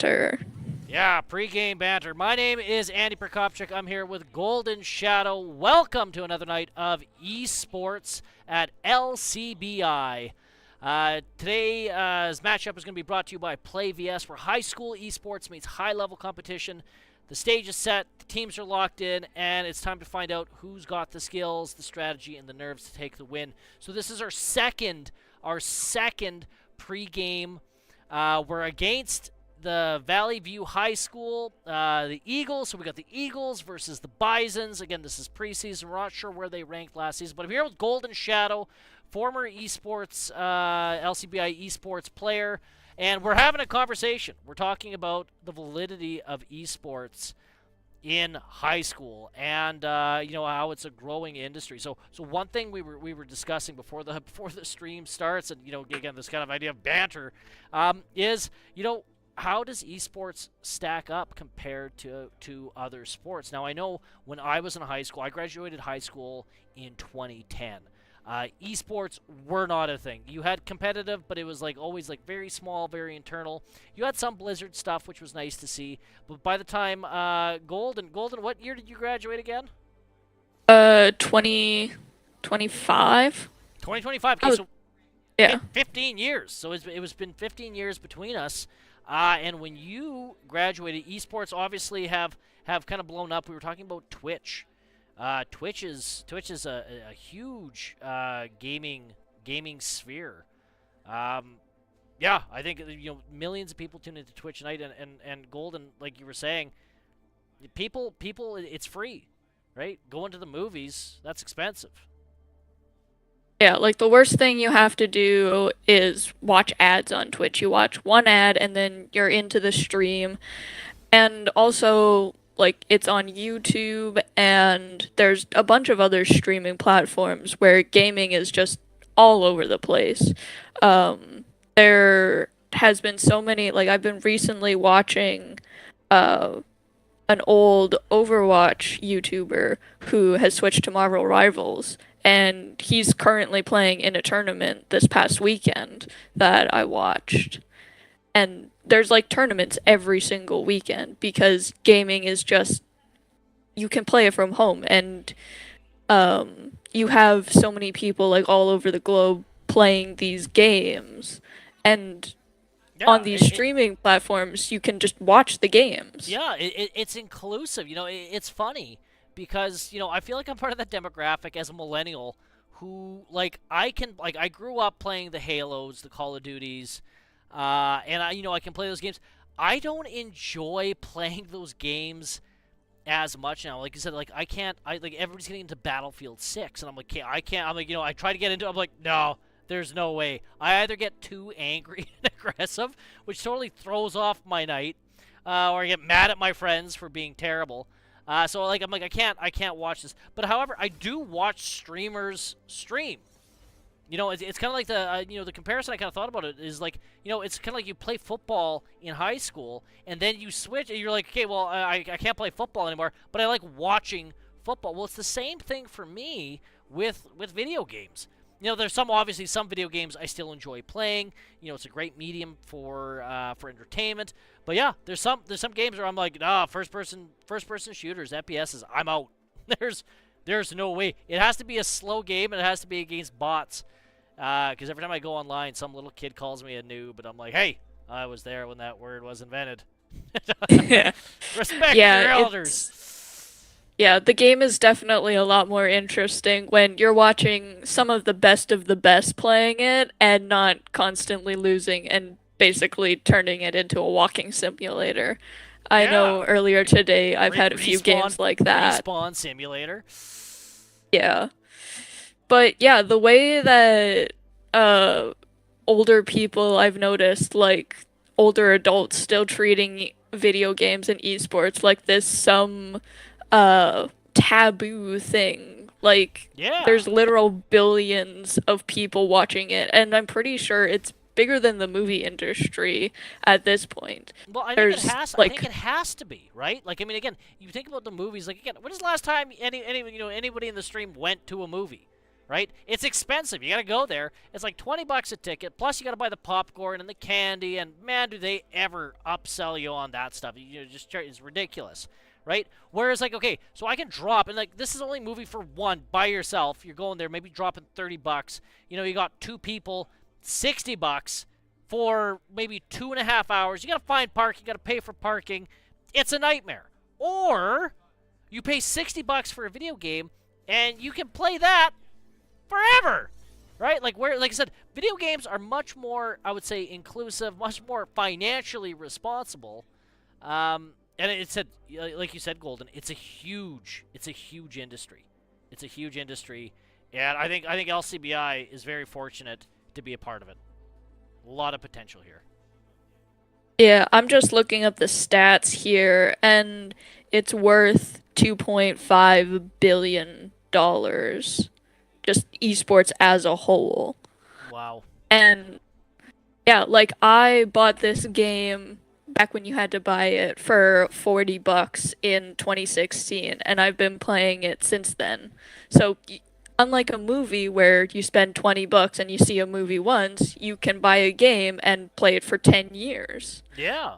banter. Yeah, pregame banter. My name is Andy Prokopchuk. I'm here with Golden Shadow. Welcome to another night of esports at LCBI. Today's matchup is going to be brought to you by Play VS, where high school esports meets high-level competition. The stage is set, the teams are locked in, and it's time to find out who's got the skills, the strategy, and the nerves to take the win. So this is our second pregame. We're against the Valley View High School, the Eagles. So we got the Eagles versus the Bisons. Again, this is preseason. We're not sure where they ranked last season, but I'm here with Golden Shadow, former esports, LCBI Esports player, and we're having a conversation. We're talking about the validity of esports in high school, and how it's a growing industry. So one thing we were discussing before the stream starts, and again this kind of idea of banter, is how does esports stack up compared to other sports? Now, I know when I was in high school, I graduated high school in 2010. Esports were not a thing. You had competitive, but it was always very small, very internal. You had some Blizzard stuff, which was nice to see. But by the time Golden, what year did you graduate again? 2025. 2025. Okay, so Yeah. 15 years. So it was been 15 years between us. And when you graduated, esports obviously have kind of blown up. We were talking about Twitch. Twitch is a huge gaming sphere. Yeah, I think millions of people tune into Twitch tonight, and Golden, like you were saying, people, it's free, right? Going to the movies, that's expensive. Yeah, the worst thing you have to do is watch ads on Twitch. You watch one ad and then you're into the stream. And also, it's on YouTube, and there's a bunch of other streaming platforms where gaming is just all over the place. There has been so many, I've been recently watching uh, an old Overwatch YouTuber who has switched to Marvel Rivals, and he's currently playing in a tournament this past weekend that I watched. And there's tournaments every single weekend because gaming is just, you can play it from home, and you have so many people all over the globe playing these games, and on Yeah, these streaming platforms you can just watch the games. yeah, it's inclusive. It's funny because I feel like I'm part of that demographic as a millennial who I grew up playing the Halos, the Call of Duties, and I can play those games. I don't enjoy playing those games as much now. Like you said, I can't. Everybody's getting into Battlefield 6, and I'm like, I can't. I'm like, I try to get into it. I'm like, no, there's no way. I either get too angry and aggressive, which totally throws off my night, or I get mad at my friends for being terrible. So I'm like, I can't watch this. But however, I do watch streamers stream. It's kind of like the comparison I kind of thought about it is it's kind of like you play football in high school, and then you switch, and you're like, okay, well, I can't play football anymore, but I like watching football. Well, it's the same thing for me with video games. There's obviously some video games I still enjoy playing. It's a great medium for entertainment. But yeah, there's some games where I'm like, first person shooters, FPSs, I'm out. There's no way. It has to be a slow game, and it has to be against bots. Because every time I go online, some little kid calls me a noob, but I'm like, hey, I was there when that word was invented. Yeah. Respect Yeah, your elders. yeah, the game is definitely a lot more interesting when you're watching some of the best playing it and not constantly losing and basically turning it into a walking simulator. I know Yeah. earlier today I've had a few games like that. Respawn simulator. Yeah. But yeah, the way that older people, I've noticed, older adults still treating video games and esports like this some taboo thing. Yeah. There's literal billions of people watching it, and I'm pretty sure it's bigger than the movie industry at this point. Well, I think it There's has. I think it has to be, right? Again, you think about the movies. Again, when is the last time anybody in the stream went to a movie, right? It's expensive. You got to go there. It's like $20 a ticket. Plus, you got to buy the popcorn and the candy. And man, do they ever upsell you on that stuff? It's ridiculous, right? Whereas, like, okay, so I can drop, and like, this is only movie for one by yourself. You're going there, maybe dropping $30. You got two people, $60 for maybe 2.5 hours. You got to find parking. You got to pay for parking. It's a nightmare. Or you pay $60 for a video game, and you can play that forever, right? Like I said, video games are much more, I would say, inclusive, much more financially responsible. And it said, like you said, Golden, it's a huge industry. It's a huge industry, and I think LCBI is very fortunate to be a part of it. A lot of potential here. Yeah, I'm just looking up the stats here, and it's worth $2.5 billion, just esports as a whole. Wow. And yeah, like I bought this game back when you had to buy it for $40 in 2016, and I've been playing it since then. So, unlike a movie where you spend $20 and you see a movie once, you can buy a game and play it for 10 years. Yeah.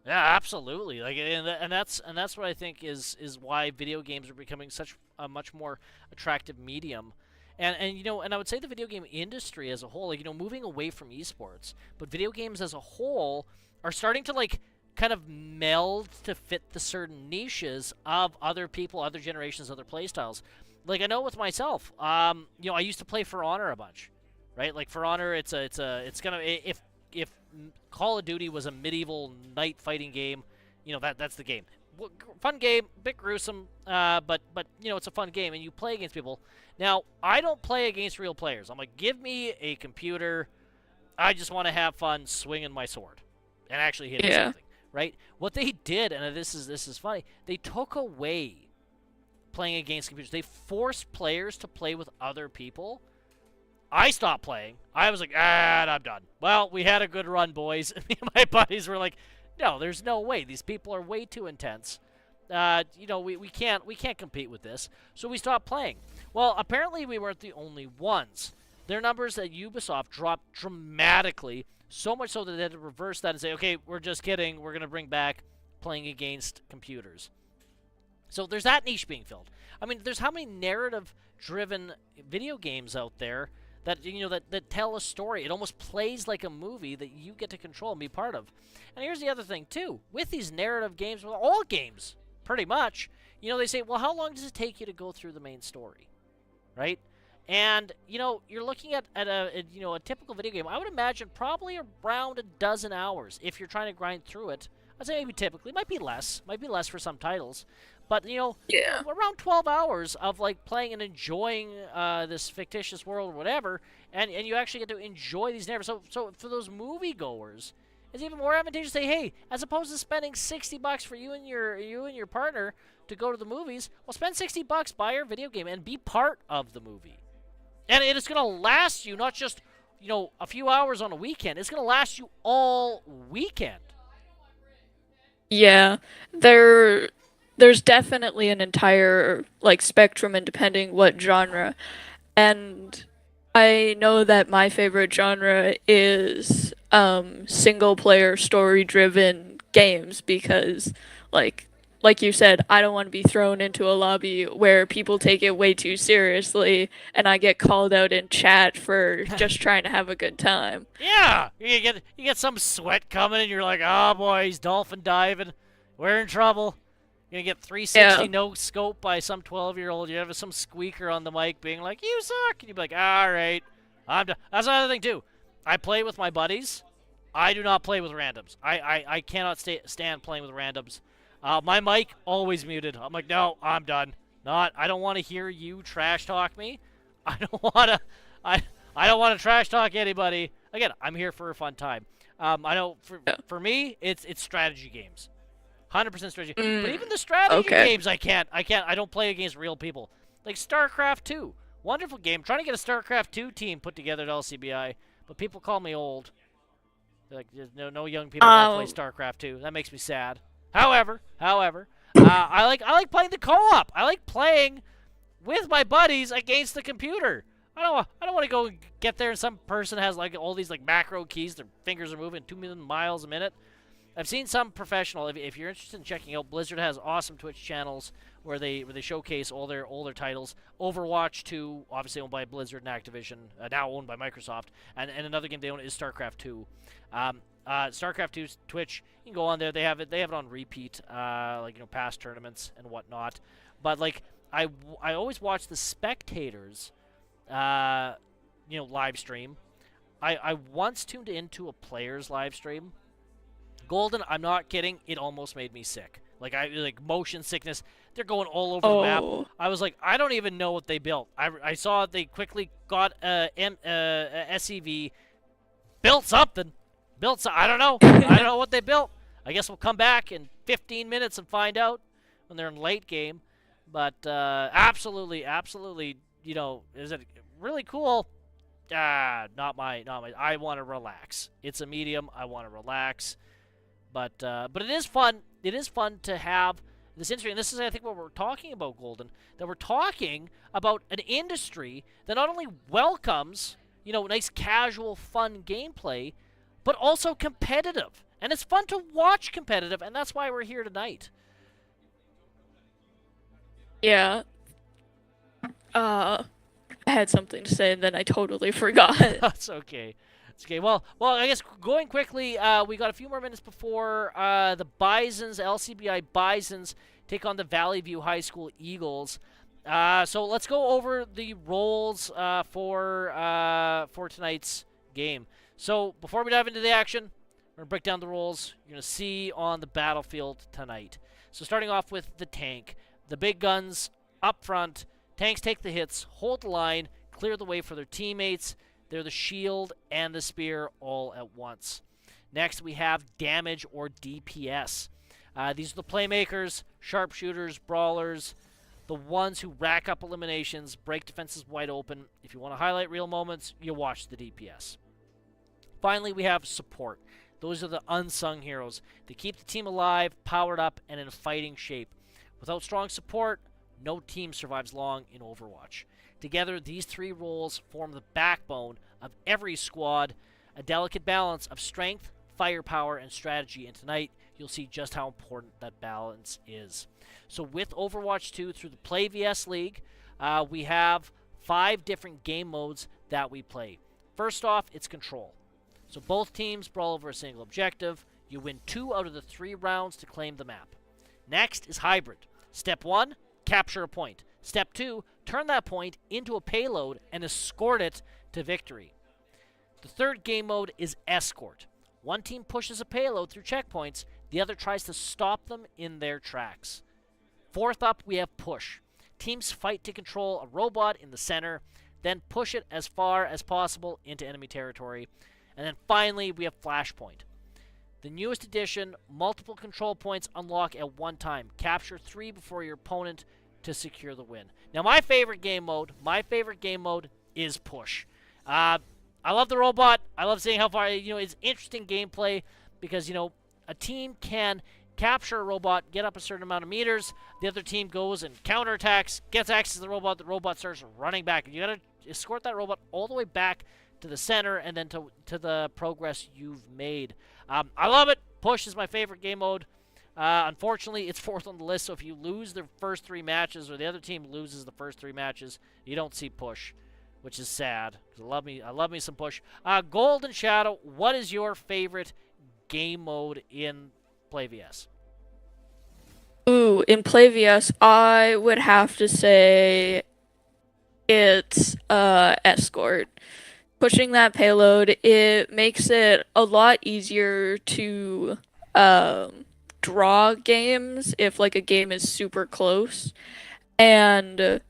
Yeah, absolutely. Like, and that's what I think is why video games are becoming such a much more attractive medium. And I would say the video game industry as a whole, like, moving away from esports, but video games as a whole are starting to, like, kind of meld to fit the certain niches of other people, other generations, other playstyles. Like, I know with myself, I used to play For Honor a bunch, right? Like, For Honor, it's kind of, if Call of Duty was a medieval knight fighting game, that's the game. Fun game, bit gruesome, but it's a fun game, and you play against people. Now, I don't play against real players. I'm like, give me a computer. I just want to have fun swinging my sword and actually hitting something, right? What they did, and this is funny, they took away playing against computers. They forced players to play with other people. I stopped playing. I was like, I'm done. Well, we had a good run, boys. And me and my buddies were like, no, there's no way. These people are way too intense. We can't compete with this. So we stopped playing. Well, apparently we weren't the only ones. Their numbers at Ubisoft dropped dramatically, so much so that they had to reverse that and say, okay, we're just kidding. We're going to bring back playing against computers. So there's that niche being filled. I mean, there's how many narrative-driven video games out there that that tell a story. It almost plays like a movie that you get to control and be part of. And here's the other thing too: with these narrative games, well, all games, pretty much, they say, well, how long does it take you to go through the main story, right? And you're looking at a typical video game. I would imagine probably around a dozen hours if you're trying to grind through it. I'd say maybe typically might be less for some titles. But, around 12 hours of, like, playing and enjoying this fictitious world or whatever, and you actually get to enjoy these narratives. So for those moviegoers, it's even more advantageous to say, hey, as opposed to spending $60 for you and your partner to go to the movies, well, spend $60, buy your video game, and be part of the movie. And it's going to last you not just, a few hours on a weekend. It's going to last you all weekend. Yeah, there's definitely an entire like spectrum and depending what genre. And I know that my favorite genre is single player story driven games because like you said, I don't want to be thrown into a lobby where people take it way too seriously and I get called out in chat for just trying to have a good time. Yeah, you get some sweat coming and you're like, oh boy, he's dolphin diving. We're in trouble. You're going to get 360 no scope by some 12-year-old. You have some squeaker on the mic being like, you suck. And you'd be like, all right, I'm done. That's another thing, too. I play with my buddies. I do not play with randoms. I cannot stand playing with randoms. My mic, always muted. I'm like, no, I'm done. I don't want to hear you trash talk me. I don't want to trash talk anybody. Again, I'm here for a fun time. I know for me, it's strategy games. 100% strategy. But even the strategy games, I don't play against real people. Like StarCraft 2. Wonderful game. Trying to get a StarCraft 2 team put together at LCBI, but people call me old. They're like, there's no young people that play StarCraft 2. That makes me sad. However, I like playing the co-op. I like playing with my buddies against the computer. I don't want to go get there and some person has like all these like macro keys. Their fingers are moving 2 million miles a minute. I've seen some professional. If you're interested in checking out, Blizzard has awesome Twitch channels where they showcase all their titles. Overwatch 2, obviously owned by Blizzard and Activision, now owned by Microsoft, and another game they own is StarCraft 2. StarCraft 2's Twitch, you can go on there. They have it on repeat, past tournaments and whatnot. But like I always watch the spectators, live stream. I once tuned into a player's live stream. Golden, I'm not kidding, it almost made me sick. Like motion sickness. They're going all over the map. I was like, I don't even know what they built. I saw they quickly got SCV, built something. I don't know. I don't know what they built. I guess we'll come back in 15 minutes and find out when they're in late game. But absolutely, is it really cool? Not my. I want to relax. It's a medium. I want to relax. But it is fun. It is fun to have this industry, and this is, I think, what we're talking about, Golden. That we're talking about an industry that not only welcomes, nice casual, fun gameplay, but also competitive. And it's fun to watch competitive, and that's why we're here tonight. Yeah. I had something to say and then I totally forgot. That's okay. It's okay. Well, I guess going quickly, we got a few more minutes before the Bisons, LCBI Bisons, take on the Valley View High School Eagles. So let's go over the roles for tonight's game. So before we dive into the action, we're going to break down the roles you're going to see on the battlefield tonight. So starting off with the tank. The big guns up front. Tanks take the hits, hold the line, clear the way for their teammates. They're the shield and the spear all at once. Next, we have damage or DPS. These are the playmakers, sharpshooters, brawlers, the ones who rack up eliminations, break defenses wide open. If you want to highlight real moments, you watch the DPS. Finally, we have support. Those are the unsung heroes. They keep the team alive, powered up, and in fighting shape. Without strong support, no team survives long in Overwatch. Together, these three roles form the backbone of every squad, a delicate balance of strength, firepower, and strategy. And tonight, you'll see just how important that balance is. So with Overwatch 2 through the Play VS League, we have 5 different game modes that we play. First off, it's Control. So both teams brawl over a single objective. You win 2 out of the 3 rounds to claim the map. Next is Hybrid. Step 1, capture a point. Step 2, turn that point into a payload and escort it to victory. The third game mode is Escort. One team pushes a payload through checkpoints, the other tries to stop them in their tracks. Fourth up, we have Push. Teams fight to control a robot in the center, then push it as far as possible into enemy territory. And then finally, we have Flashpoint. The newest addition, multiple control points unlock at one time. Capture 3 before your opponent to secure the win. Now, my favorite game mode is Push. I love the robot. I love seeing how far, it's interesting gameplay because, a team can capture a robot, get up a certain amount of meters. The other team goes and counterattacks, gets access to the robot starts running back. You got to escort that robot all the way back to the center and then to the progress you've made. I love it. Push is my favorite game mode. Unfortunately, it's 4th on the list, so if you lose the first 3 matches or the other team loses the first 3 matches, you don't see Push, which is sad. I love me some Push. Golden Shadow, what is your favorite game mode in Play VS? Ooh, in Play VS, I would have to say it's Escort. Pushing that payload, it makes it a lot easier to draw games if like a game is super close. And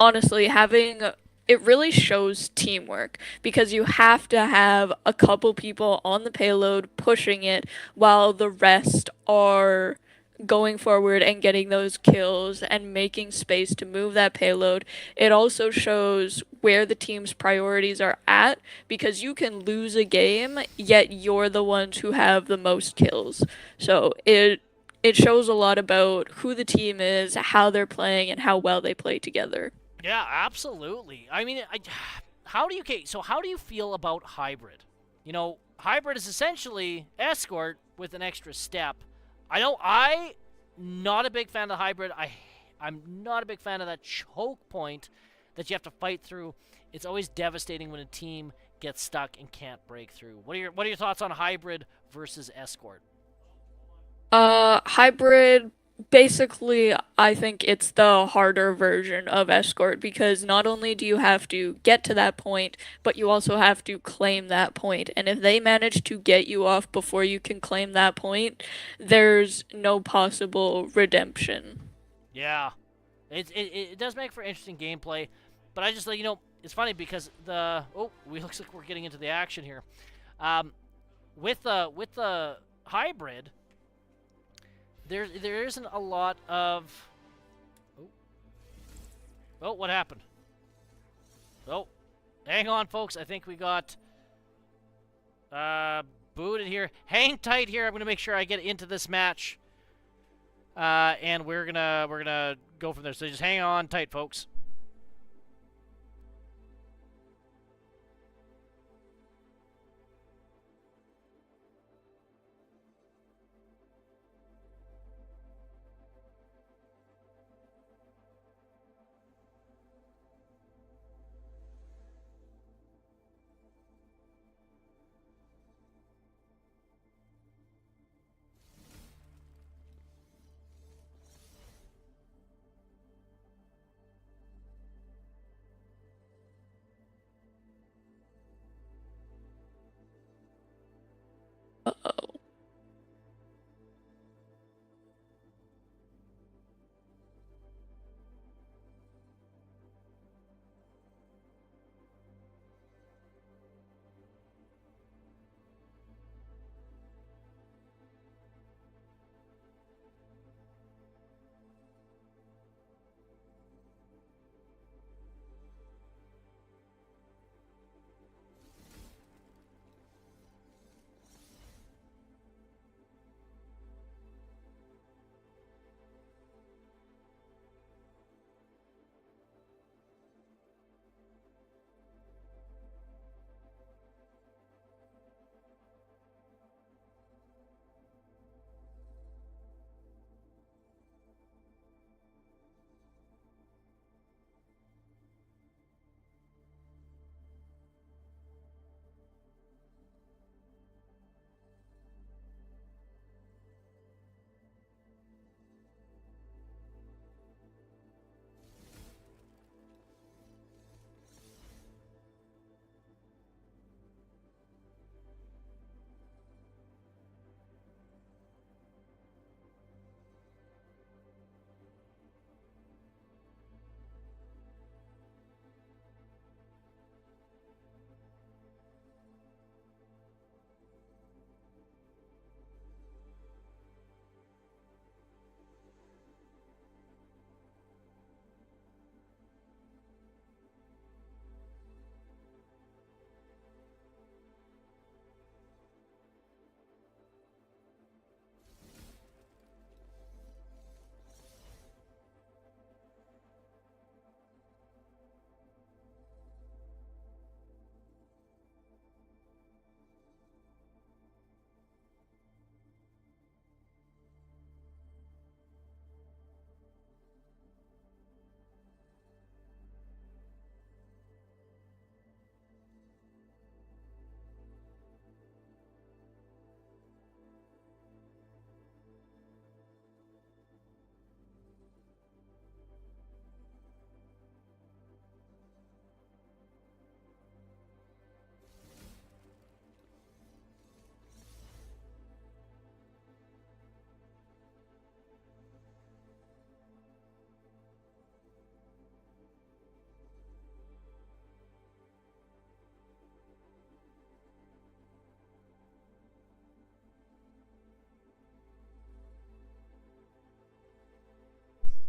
honestly, it really shows teamwork because you have to have a couple people on the payload pushing it while the rest are going forward and getting those kills and making space to move that payload. It also shows where the team's priorities are at because you can lose a game, yet you're the ones who have the most kills. So it it shows a lot about who the team is, how they're playing, and how well they play together. Yeah, absolutely. I mean, how do you okay, so how do you feel about hybrid? You know, hybrid is essentially escort with an extra step. I not a big fan of the hybrid. I'm not a big fan of that choke point that you have to fight through. It's always devastating when a team gets stuck and can't break through. What are your thoughts on hybrid versus escort? Hybrid, basically, I think it's the harder version of escort because not only do you have to get to that point, but you also have to claim that point. And if they manage to get you off before you can claim that point, there's no possible redemption. Yeah, it does make for interesting gameplay, but I just it's funny because we looks like we're getting into the action here. Um, with the hybrid, there isn't a lot of oh, what happened? Oh, hang on, folks. I think we got booted here. Hang tight here. I'm gonna make sure I get into this match, and we're gonna go from there. So just hang on tight, folks. Uh-oh.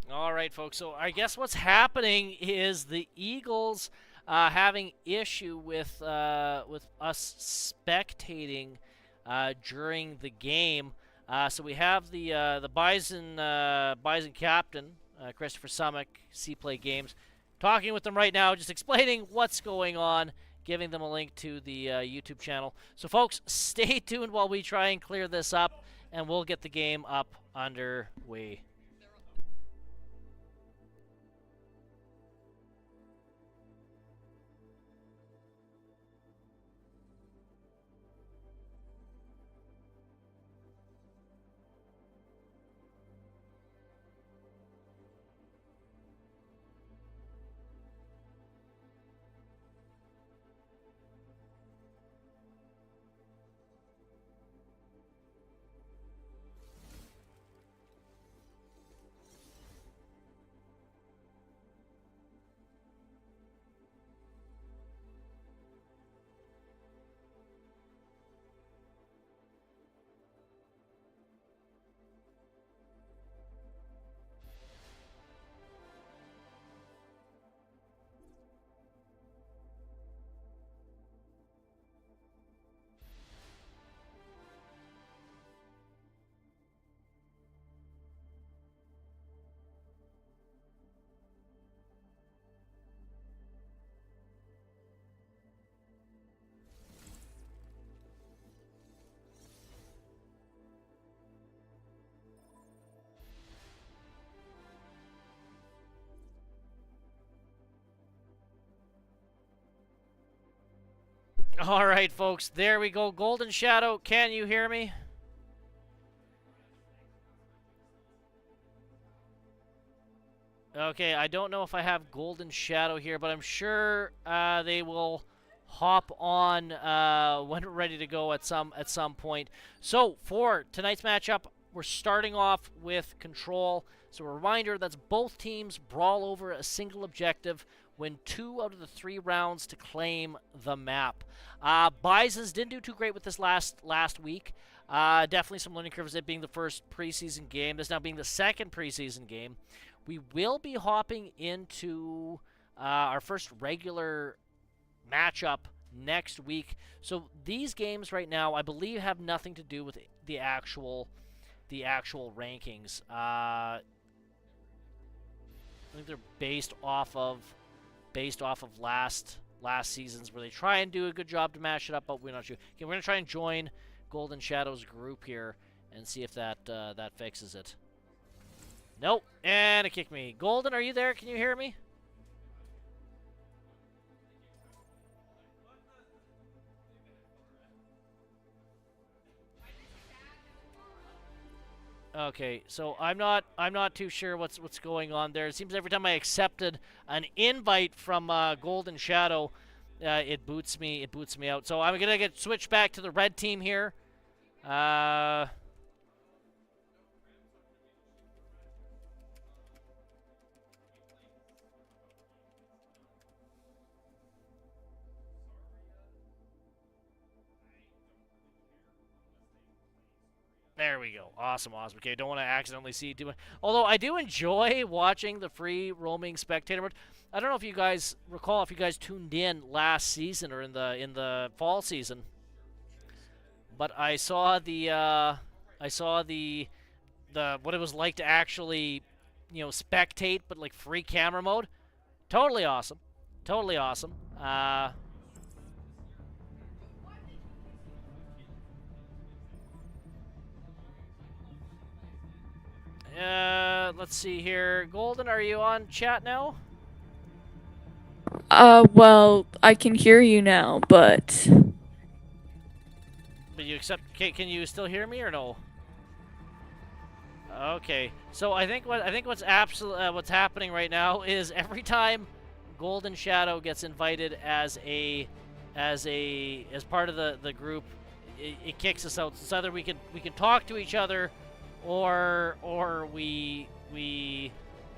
All right, folks. So I guess what's happening is the Eagles having issue with us spectating during the game. So we have the Bison captain, Christopher Summick, C-Play Games, talking with them right now, just explaining what's going on, giving them a link to the YouTube channel. So folks, stay tuned while we try and clear this up, and we'll get the game up underway. All right, folks, there we go. Golden Shadow, can you hear me? Okay, I don't know if I have Golden Shadow here, but I'm sure they will hop on when we're ready to go at some point. So for tonight's matchup, we're starting off with Control. So a reminder, that's both teams brawl over a single objective, win 2 out of the 3 rounds to claim the map. Bisons didn't do too great with this last week. Definitely some learning curves, it being the first preseason game. This now being the second preseason game. We will be hopping into our first regular matchup next week. So these games right now, I believe, have nothing to do with the actual rankings. I think they're based off of last seasons, where they try and do a good job to mash it up, but we're not sure. Okay, we're gonna try and join Golden Shadow's group here and see if that fixes it. Nope, and it kicked me. Golden, are you there? Can you hear me? Okay, so I'm not too sure what's going on there. It seems every time I accepted an invite from Golden Shadow, it boots me out. So I'm gonna get switched back to the red team here. There we go. Awesome. Okay, don't want to accidentally see too much. Although I do enjoy watching the free roaming spectator mode. I don't know if you guys recall, if you guys tuned in last season or in the fall season, but I saw the what it was like to actually, spectate, but like free camera mode. Totally awesome. Totally awesome. Let's see here. Golden, are you on chat now? Well, I can hear you now, but But you accept? Can you still hear me or no? Okay. So I think what's happening right now is every time Golden Shadow gets invited as part of the group, it kicks us out. It's either we can talk to each other, or we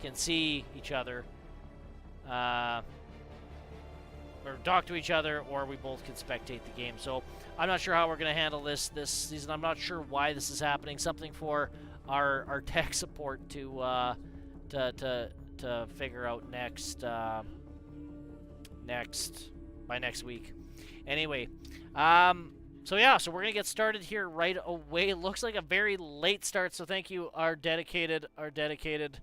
can see each other, or talk to each other, or we both can spectate the game. So I'm not sure how we're going to handle this season. I'm not sure why this is happening. Something for our tech support to figure out next week. Anyway, So yeah, so we're gonna get started here right away. It looks like a very late start, so thank you, our dedicated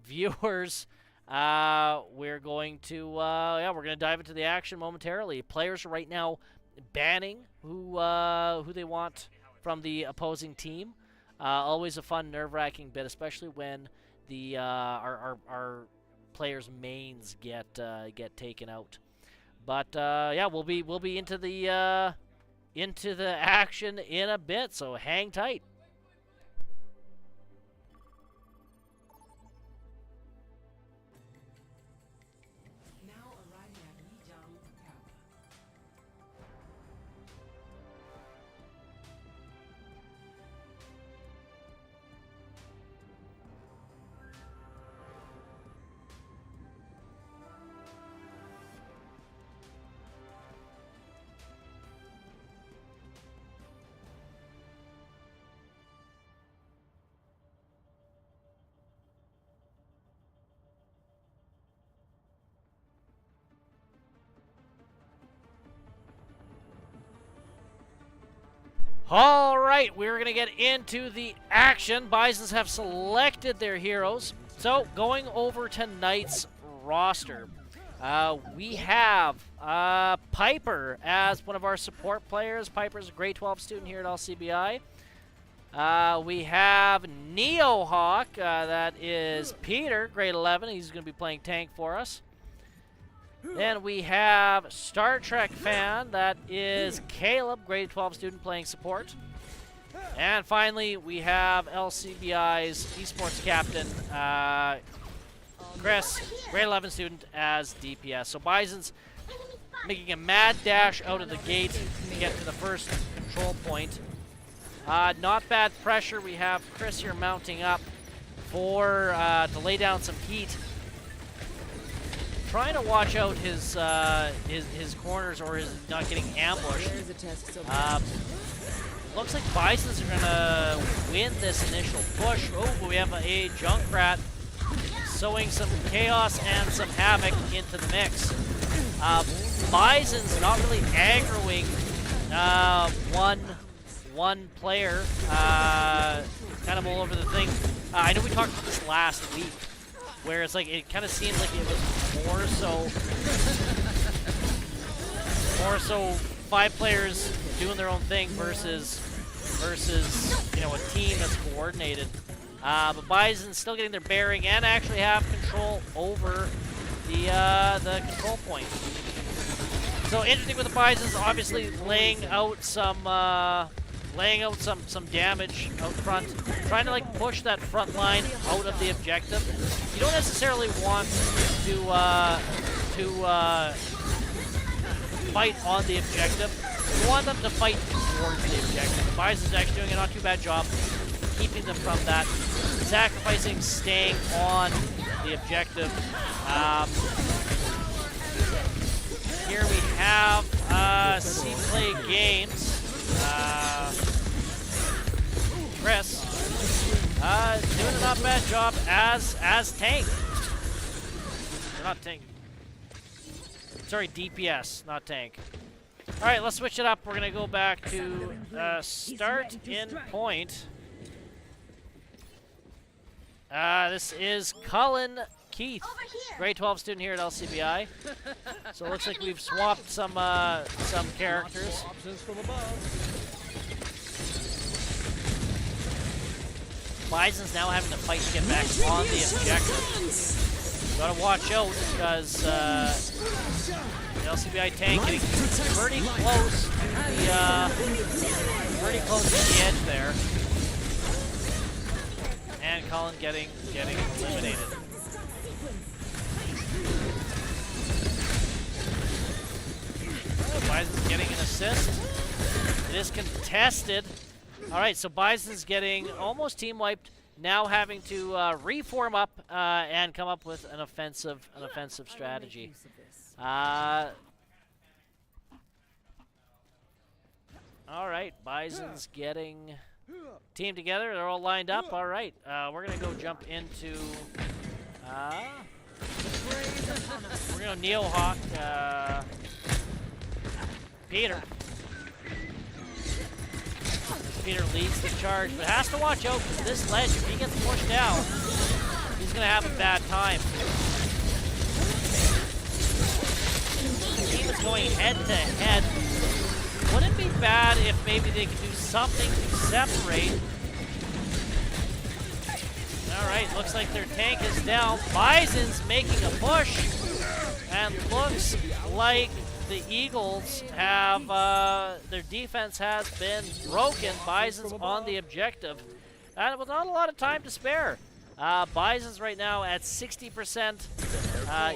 viewers. We're going to we're gonna dive into the action momentarily. Players are right now banning who they want from the opposing team. Always a fun, nerve-wracking bit, especially when the our players' mains get taken out. But yeah, we'll be into the action in a bit, so hang tight. All right, we're going to get into the action. Bisons have selected their heroes. So, going over tonight's roster, we have Piper as one of our support players. Piper's a grade 12 student here at LCBI. We have Neohawk, that is Peter, grade 11. He's going to be playing tank for us. Then we have Star Trek fan, that is Caleb, grade 12 student playing support. And finally, we have LCBI's Esports captain, Chris, grade 11 student as DPS. So Bison's making a mad dash out of the gate to get to the first control point. Not bad pressure. We have Chris here mounting up for to lay down some heat. Trying to watch out his corners or his not getting ambushed. Looks like Bisons are gonna win this initial push. Oh, but we have a Junkrat sowing some chaos and some havoc into the mix. Bison's not really aggroing one player, kind of all over the thing. I know we talked about this last week, where it's like it kind of seemed like it was more so 5 players doing their own thing versus a team that's coordinated. But Bison's still getting their bearing and actually have control over the control point. So interesting with the Bisons, obviously laying out some damage out front, trying to like push that front line out of the objective. You don't necessarily want to fight on the objective. You want them to fight towards the objective. The Bison's actually doing a not too bad job keeping them from that, sacrificing, staying on the objective. Here we have C-Play Games. Chris doing a not bad job as tank. Or not tank. Sorry, DPS, not tank. All right, let's switch it up. We're gonna go back to start in point. This is Cullen Keith, grade 12 student here at LCBI. So it looks like we've swapped some characters. Bison's now having to fight to get back on the objective. Gotta watch out because the LCBI tank getting pretty close to the edge there, and Colin getting eliminated. Bison's getting an assist. It is contested. All right, so Bison's getting almost team wiped. Now having to reform up and come up with an offensive strategy. All right, Bison's getting team together. They're all lined up. All right, we're gonna go jump into. We're gonna Neohawk Peter. Peter leads the charge, but has to watch out because this ledge, if he gets pushed down, he's going to have a bad time. The team is going head to head. Wouldn't be bad if maybe they could do something to separate. Alright, looks like their tank is down. Bison's making a push. And looks like the Eagles have, their defense has been broken. Bison's on the objective. And with not a lot of time to spare. Bison's right now at 60%.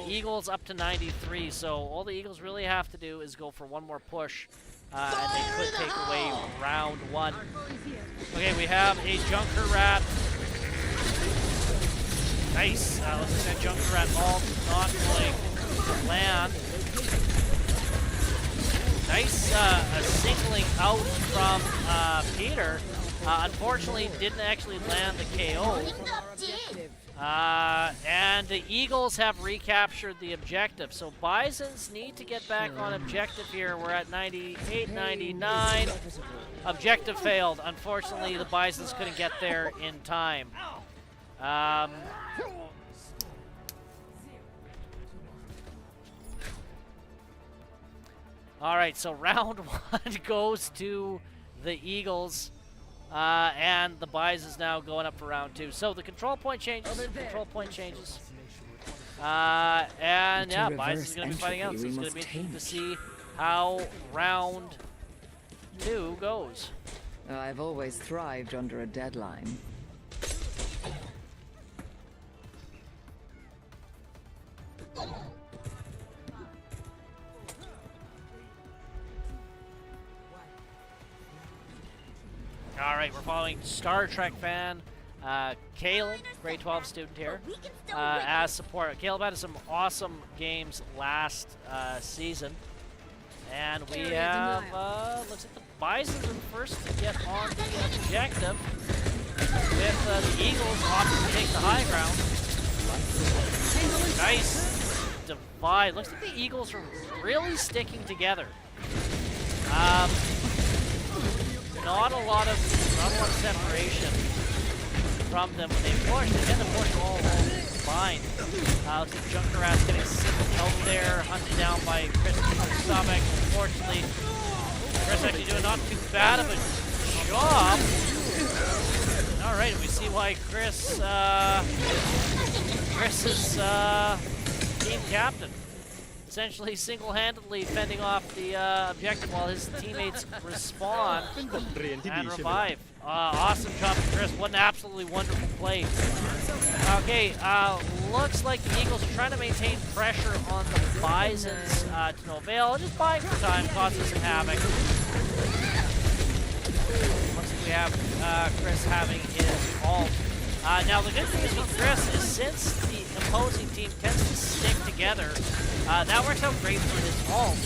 Eagles up to 93. So all the Eagles really have to do is go for one more push. And they could take away round 1. Okay, we have a Junker Rat. Nice. Looks like that Junker Rat all not going to land. Nice singling out from Peter. Unfortunately, didn't actually land the KO. And the Eagles have recaptured the objective. So Bisons need to get back on objective here. We're at 98, 99. Objective failed. Unfortunately, the Bisons couldn't get there in time. All right, so round 1 goes to the Eagles. And the Bisons now going up for round 2. So the control point changes. And yeah, Bison's going to be fighting out. So it's going to be interesting to see how round 2 goes. I've always thrived under a deadline. All right, we're following Star Trek fan Caleb, grade 12 student here, as support. Caleb had some awesome games last season, and we have looks like the Bisons are first to get on the objective, with the Eagles opting to take the high ground. Nice divide. Looks like the Eagles are really sticking together. Not a lot of separation from them when they push. They tend to push all combined. Looks like Junker Rat's getting singled out there, hunted down by Chris in the stomach. Unfortunately, Chris actually doing not too bad of a job. All right, we see why Chris is team captain. Essentially single-handedly fending off the objective while his teammates respond and revive. Awesome job from Chris. What an absolutely wonderful play. Okay, looks like the Eagles are trying to maintain pressure on the Bisons to no avail. Just buying for time, causing some havoc. Looks like we have Chris having his ult. Now the good thing is with Chris is since the opposing team tends to stick together, that works out great for his ult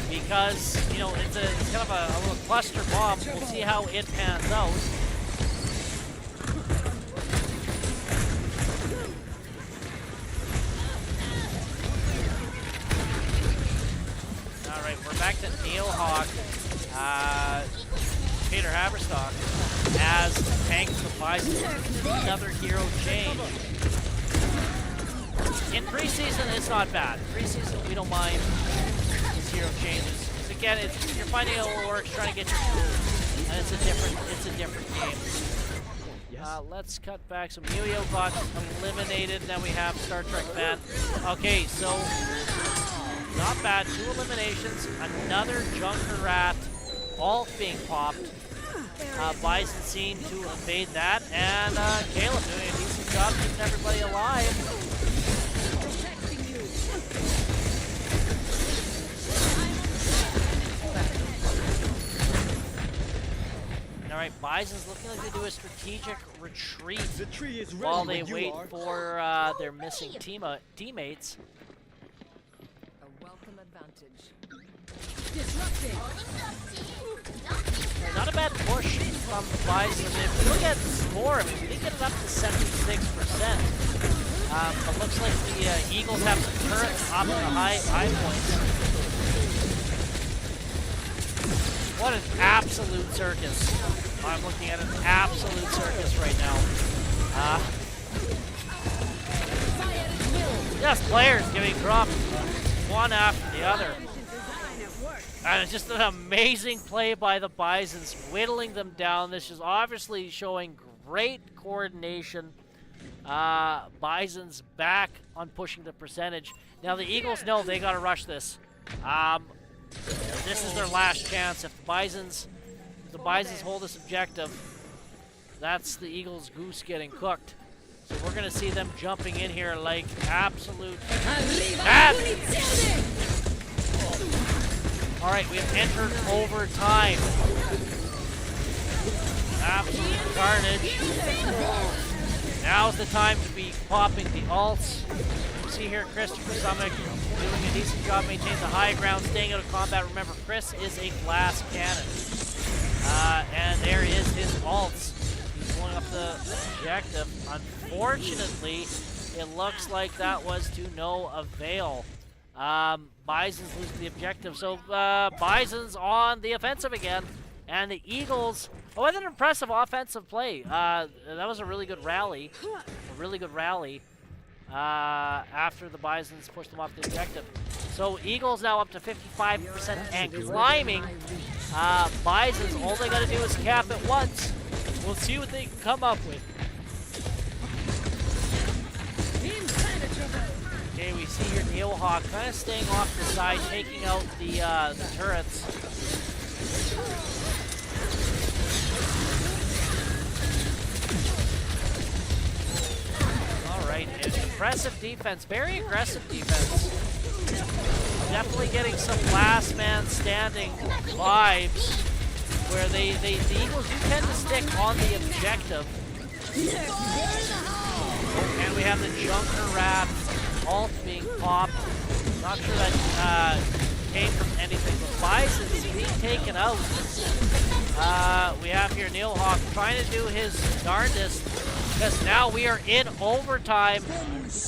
because, you know, it's kind of a little cluster bomb. We'll see how it pans out. All right, we're back to Neilhawk. Peter Haberstock as tanks the Bison. Another hero change. In preseason, it's not bad. Preseason, we don't mind these hero changes. Because again, you're finding out what works, trying to get your food, and it's a different game. Let's cut back. So Muyo got eliminated. Now we have Star Trek fan. Okay, so not bad. 2 eliminations. Another Junker Rat. All being popped. Bison seem to evade that, and Caleb doing a decent job keeping everybody alive. All right, Bison's looking like they do a strategic retreat while they wait for their missing teammates. A welcome advantage. Not a bad push from the Bison. If you look at the score, I mean, we did get it up to 76%. But looks like the Eagles have some turrets up in the high points. What an absolute circus. I'm looking at an absolute circus right now. Just players getting dropped one after the other. And it's just an amazing play by the Bisons, whittling them down. This is obviously showing great coordination. Bison's back on pushing the percentage. Now the Eagles know they got to rush this. This is their last chance. If the Bisons hold this objective, that's the Eagles' goose getting cooked. So we're going to see them jumping in here like absolute madness. All right, we have entered overtime. Absolute carnage. Now's the time to be popping the ults. You see here Christopher Summick doing a decent job, maintains the high ground, staying out of combat. Remember, Chris is a glass cannon. And there is his ults. He's blowing up the objective. Unfortunately, it looks like that was to no avail. Bison's losing the objective, so Bison's on the offensive again. And the Eagles, what an impressive offensive play. That was a really good rally. After the Bisons pushed them off the objective. So Eagles now up to 55% and climbing. Bisons, all they got to do is cap it once. We'll see what they can come up with. Okay, we see here Neilhawk kind of staying off the side, taking out the turrets. Alright, impressive defense, very aggressive defense. Definitely getting some last man standing vibes where the Eagles do tend to stick on the objective. And we have the Junker Rat ult being popped. Not sure that came from anything, but Bison's being taken out. We have here Neilhawk trying to do his darndest, because now we are in overtime,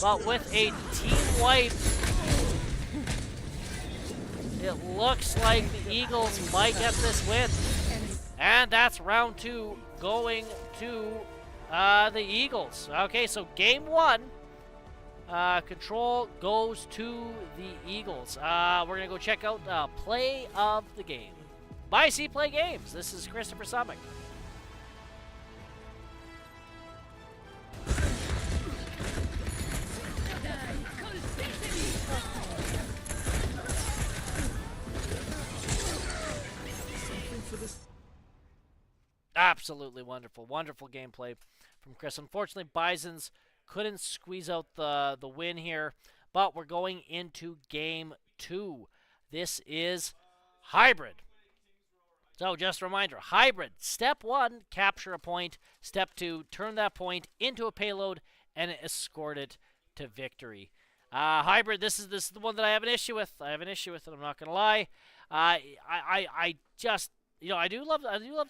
but with a team wipe. It looks like the Eagles might get this win. And that's round 2 going to the Eagles. Okay, so game 1. Control goes to the Eagles. We're going to go check out play of the game. By C Play Games. This is Christopher Summick. Absolutely wonderful. Wonderful gameplay from Chris. Unfortunately, Bisons couldn't squeeze out the win here, but we're going into game 2. This is Hybrid. So just a reminder, Hybrid. Step 1, capture a point. Step 2, turn that point into a payload and escort it to victory. Hybrid, this is the one that I have an issue with. I'm not going to lie. I just... You know, I do love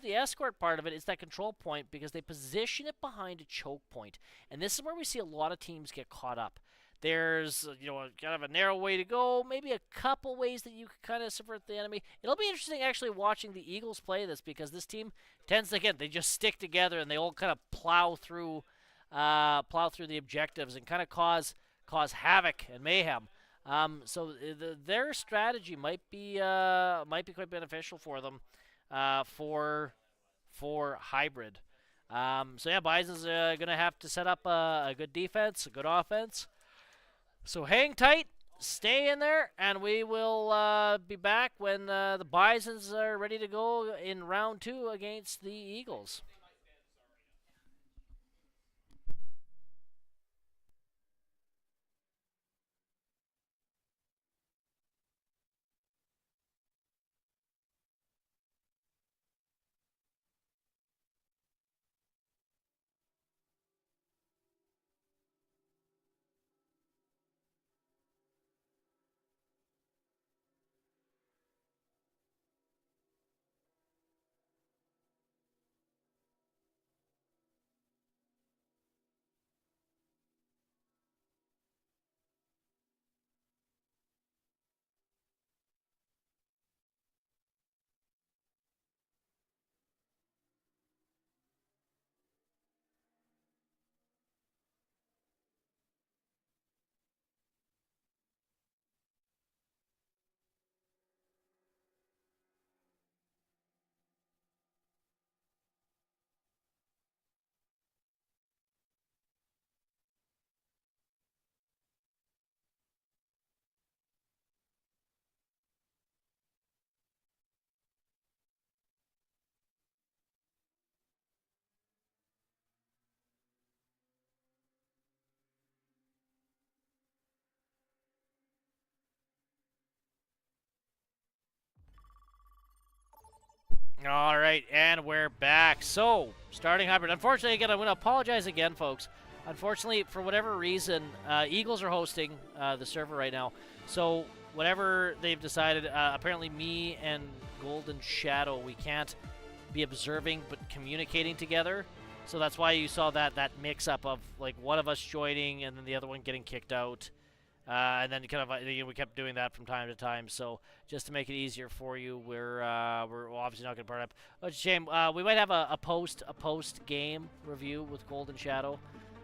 the escort part of it. It's that control point because they position it behind a choke point, and this is where we see a lot of teams get caught up. There's kind of a narrow way to go, maybe a couple ways that you can kind of subvert the enemy. It'll be interesting actually watching the Eagles play this because this team tends to, again, they just stick together and they all kind of plow through the objectives and kind of cause havoc and mayhem. So their strategy might be quite beneficial for them. For Hybrid. So yeah, Bison's going to have to set up a good defense, a good offense. So hang tight, stay in there, and we will be back when the Bisons are ready to go in round 2 against the Eagles. All right, and we're back. So, starting hybrid. Unfortunately, again, I'm going to apologize again, folks. Unfortunately, for whatever reason, Eagles are hosting the server right now. So, whatever they've decided, apparently me and Golden Shadow, we can't be observing but communicating together. So that's why you saw that mix-up of, like, one of us joining and then the other one getting kicked out. And then kind of we kept doing that from time to time. So just to make it easier for you, we're obviously not going to burn up. Oh, it's a shame. We might have a post game review with Golden Shadow,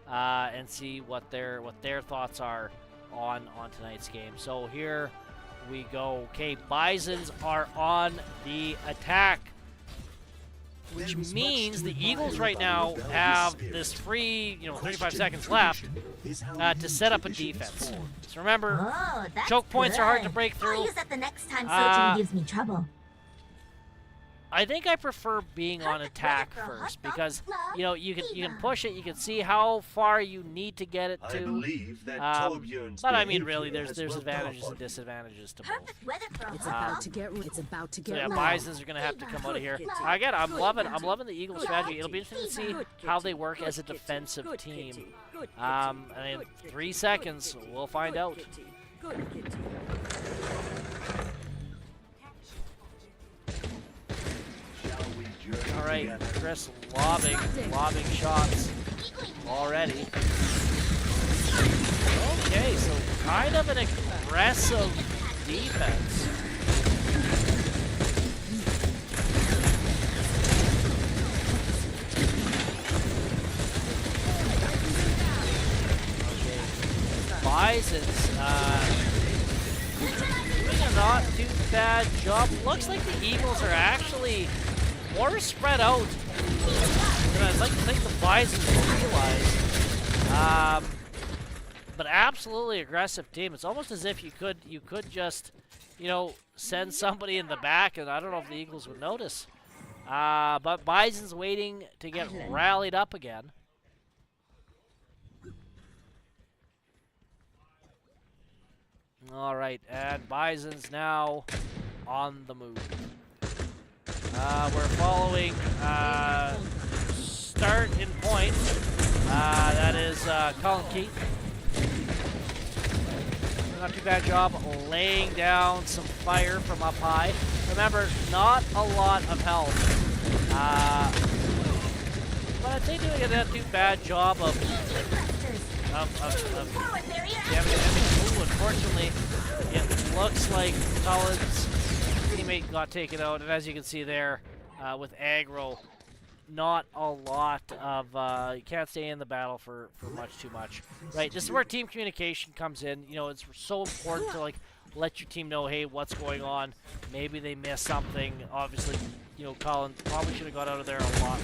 and see what their thoughts are on tonight's game. So here we go. Okay, Bisons are on the attack, which means the Eagles right now have this free, 35 seconds left to set up a defense. So remember, choke points are hard to break through. I'll use that the next time Sojin gives me trouble. I think I prefer being on attack first because you can push it, you can see how far you need to get it to. I believe that but I mean, really, there's advantages and disadvantages to both. Perfect weather for a It's hot about to get So yeah, loud. Bisons are gonna have to come out of here. Again, I'm loving the Eagles strategy. It'll be interesting to see how they work as a defensive team. And in 3 seconds, we'll find out. All right, Chris lobbing shots already. Okay, so kind of an aggressive defense. Bisons doing a not too bad job. Looks like the Eagles are actually more spread out than I'd like to think the Bisons realize. But absolutely aggressive team. It's almost as if you could just, send somebody in the back, and I don't know if the Eagles would notice. But Bison's waiting to get rallied up again. All right, and Bison's now on the move. We're following start in point. That is Colin Keith. Not too bad job laying down some fire from up high. Remember, not a lot of health. But I'd say doing a not too bad job of damage. Ooh, unfortunately, it looks like Colin's teammate got taken out, and as you can see there, with aggro, not a lot of you can't stay in the battle for too much. Right, this is where team communication comes in. It's so important to let your team know, hey, what's going on. Maybe they missed something. Obviously, Colin probably should have got out of there a lot.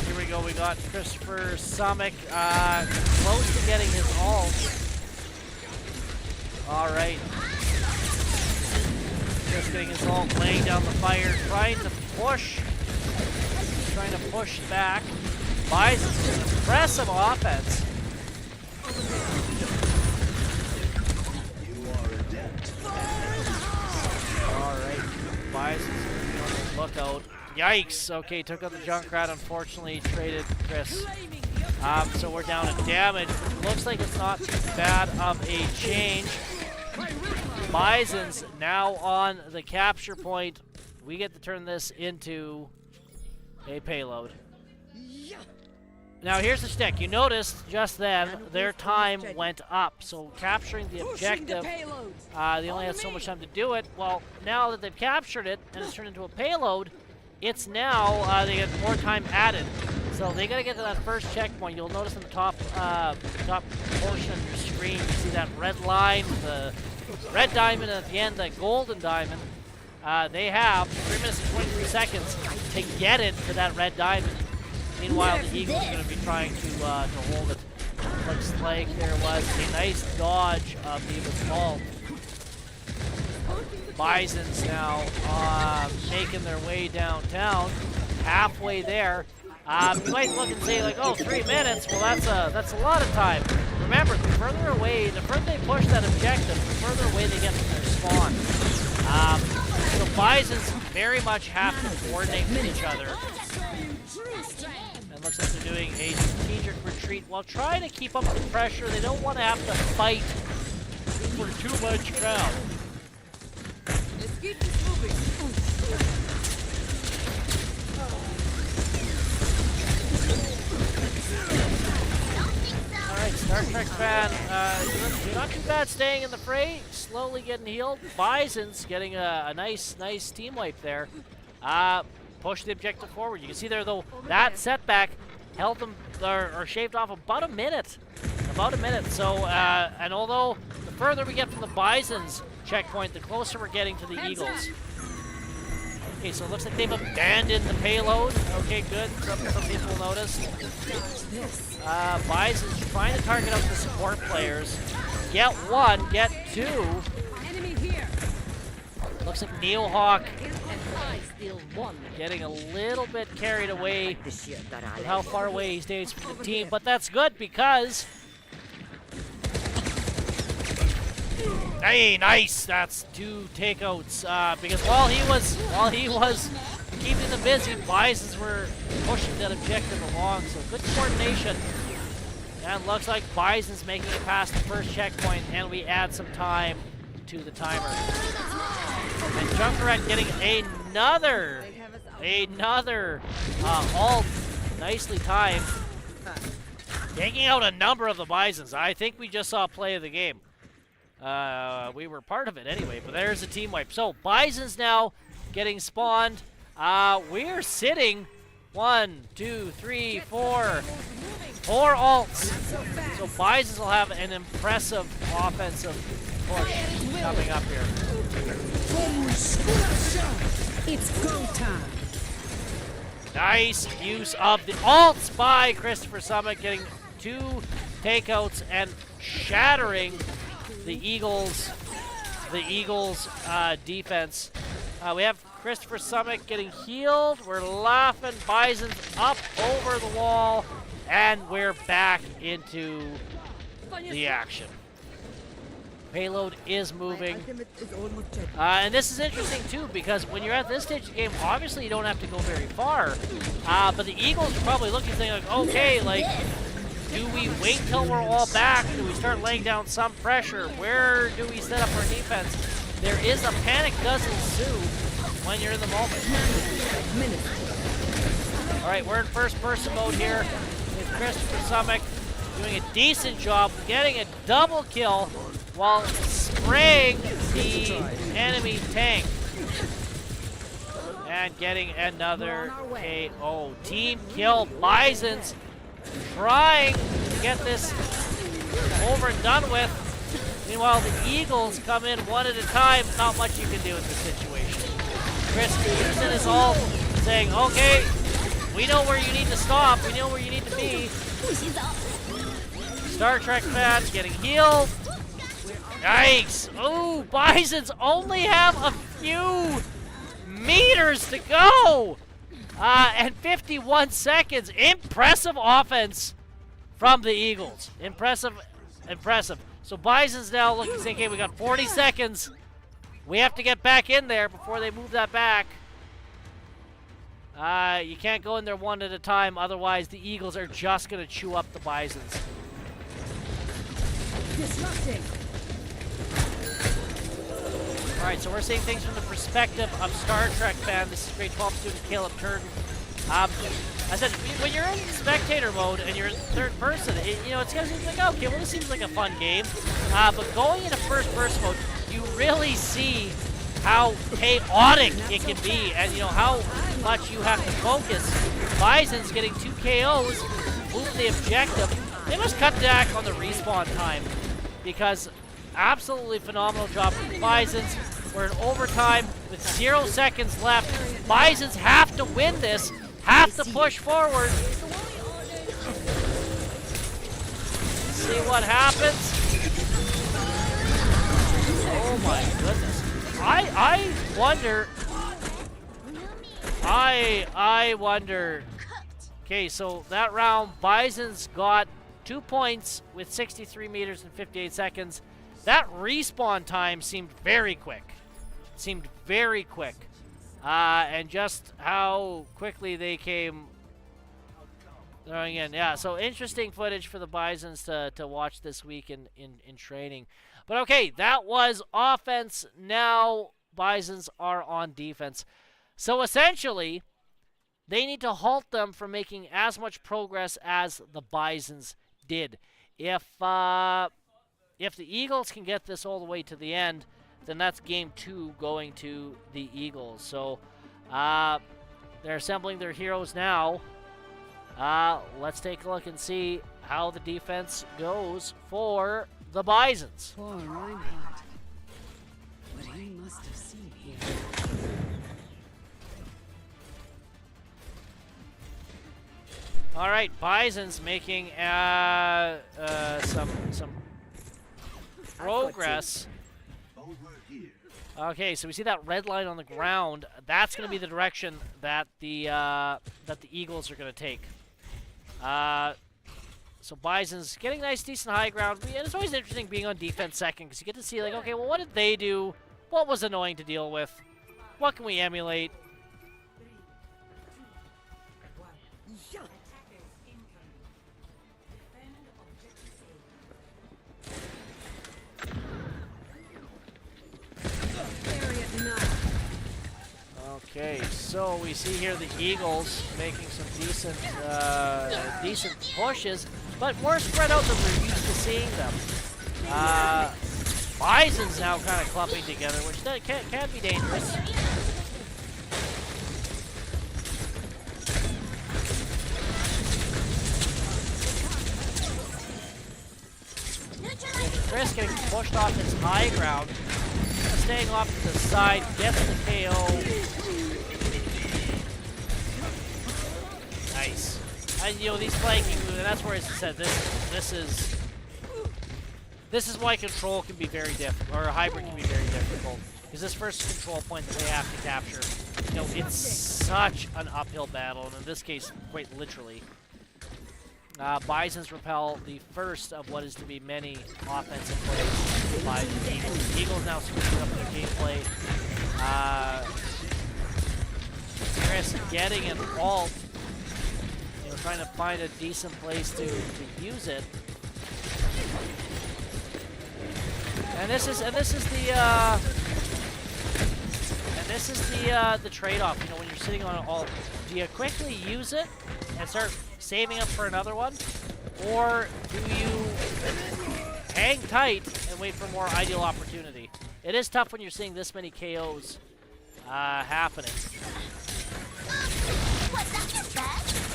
Here we go. We got Christopher Sumick close to getting his ult. All right. Just getting his ult, laying down the fire, trying to push back. Bison's an impressive offense. All right, Bison's on the lookout. Yikes! Okay, took out the Junkrat. Unfortunately, traded Chris. So we're down in damage. Looks like it's not too bad of a change. Bison's now on the capture point. We get to turn this into a payload. Now here's the stick. You noticed just then their time went up. So capturing the objective, they only had so much time to do it. Well, now that they've captured it and it's turned into a payload, it's now they get more time added. So they gotta get to that first checkpoint. You'll notice in the top portion of your screen, you see that red line, the red diamond, and at the end, the golden diamond. They have 3 minutes and 23 seconds to get it to that red diamond. Meanwhile, the Eagles are going to be trying to hold it. Looks like there was a nice dodge of the Eagles' ball. Bisons now making their way downtown, halfway there. You might look and say, 3 minutes. Well, that's a lot of time. Remember, the further they push that objective, the further away they get from their spawn. So Bisons very much have to coordinate with each other. And looks like they're doing a strategic retreat while trying to keep up the pressure. They don't want to have to fight for too much ground. Let's keep this moving. Alright, Star Trek fan, you're not too bad staying in the fray, slowly getting healed. Bison's getting a nice team wipe there. Push the objective forward. You can see there, though, that setback held them, or shaved off about a minute. So, and although the further we get from the Bison's checkpoint, the closer we're getting to the Eagles. Okay, so it looks like they've abandoned the payload. Okay, good. Some people noticed. Bison's trying to target up the support players. Get one, get two. Enemy here. Looks like Neilhawk getting a little bit carried away with how far away he stays from the team, but that's good because... Hey, nice! That's 2 takeouts. Because while he was keeping them busy, Bisons were pushing that objective along. So good coordination. And looks like Bison's making it past the first checkpoint, and we add some time to the timer. And Junkrat getting another ult, nicely timed, taking out a number of the Bisons. I think we just saw play of the game. We were part of it anyway, but there's a team wipe. So Bison's now getting spawned. We're sitting 1, 2, 3, 4 ults. So Bisons will have an impressive offensive push coming up here. It's go time. Nice use of the ults by Christopher Summit, getting 2 takeouts and shattering the Eagles' defense. We have Christopher Summit getting healed. We're laughing. Bison's up over the wall, and we're back into the action. Payload is moving. And this is interesting too, because when you're at this stage of the game, obviously you don't have to go very far. But the Eagles are probably looking, thinking like, okay, like, do we wait till we're all back? Do we start laying down some pressure? Where do we set up our defense? There is a panic does ensue when you're in the moment. All right, we're in first-person mode here with Christopher Summit doing a decent job getting a double kill while spraying the enemy tank. And getting another KO. Team kill. Bison's trying to get this over and done with. Meanwhile, the Eagles come in one at a time. Not much you can do in this situation. Chris Peterson is all saying, okay, we know where you need to stop. We know where you need to be. Star Trek fans getting healed. Yikes. Oh, Bisons only have a few meters to go. And 51 seconds. Impressive offense from the Eagles. Impressive. So Bison's now looking, saying, okay, we got 40 seconds. We have to get back in there before they move that back. You can't go in there one at a time, otherwise the Eagles are just going to chew up the Bisons. Disrupting. All right, so we're seeing things from the perspective of Star Trek fan. This is grade 12 student Caleb Turden. I said, when you're in spectator mode and you're in third person, it's going to seem like, okay, well, this seems like a fun game. But going into first person mode, you really see how chaotic it can be and, how much you have to focus. Bison's getting 2 KOs, move the objective. They must cut back on the respawn time because absolutely phenomenal job from the Bisons. We're in overtime with 0 seconds left. Bisons have to win this, have to push forward. See what happens. Oh my goodness. I wonder. Okay, so that round, Bison's got 2 points with 63 meters and 58 seconds. That respawn time seemed very quick. and just how quickly they came throwing in. Yeah, so interesting footage for the Bisons to watch this week in training. But okay, that was offense. Now Bisons are on defense. So essentially, they need to halt them from making as much progress as the Bisons did. If the Eagles can get this all the way to the end, then that's game 2 going to the Eagles. So they're assembling their heroes now. Let's take a look and see how the defense goes for the Bisons. Poor Reinhardt. What he must have seen here. All right, Bison's making some progress. Okay, so we see that red line on the ground. That's going to be the direction that the Eagles are going to take. So Bison's getting nice, decent high ground. And it's always interesting being on defense second because you get to see, like, okay, well, what did they do? What was annoying to deal with? What can we emulate? Okay, so we see here the Eagles making some decent pushes, but more spread out than we're used to seeing them. Bison's now kind of clumping together, which can be dangerous. Chris getting pushed off his high ground, staying off to the side, gets the KO. Nice. And you know, these flanking moves, and that's where I said this is why control can be very difficult, or hybrid can be very difficult. Because this first control point that they have to capture, you know, it's such an uphill battle, and in this case, quite literally. Bisons repel the first of what is to be many offensive plays by the Eagles. The Eagles now switching up their gameplay. Chris getting an ult, you know, trying to find a decent place to use it. And this is the trade-off. You know, when you're sitting on an ult, do you quickly use it and start saving up for another one, or do you hang tight and wait for a more ideal opportunity? It is tough when you're seeing this many KOs happening.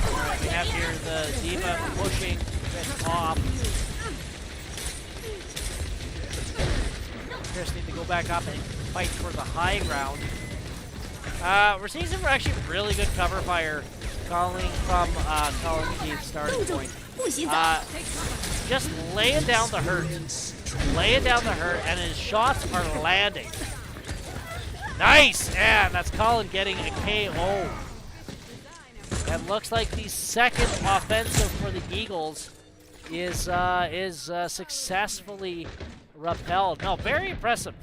Alright, we have here the D.Va pushing Chris off. Chris need to go back up and fight for the high ground. We're seeing some actually really good cover fire calling from Colin Keith's starting point. Just laying down the hurt. And his shots are landing. Nice! And that's Colin getting a KO. And looks like the second offensive for the Eagles is successfully repelled. No, very impressive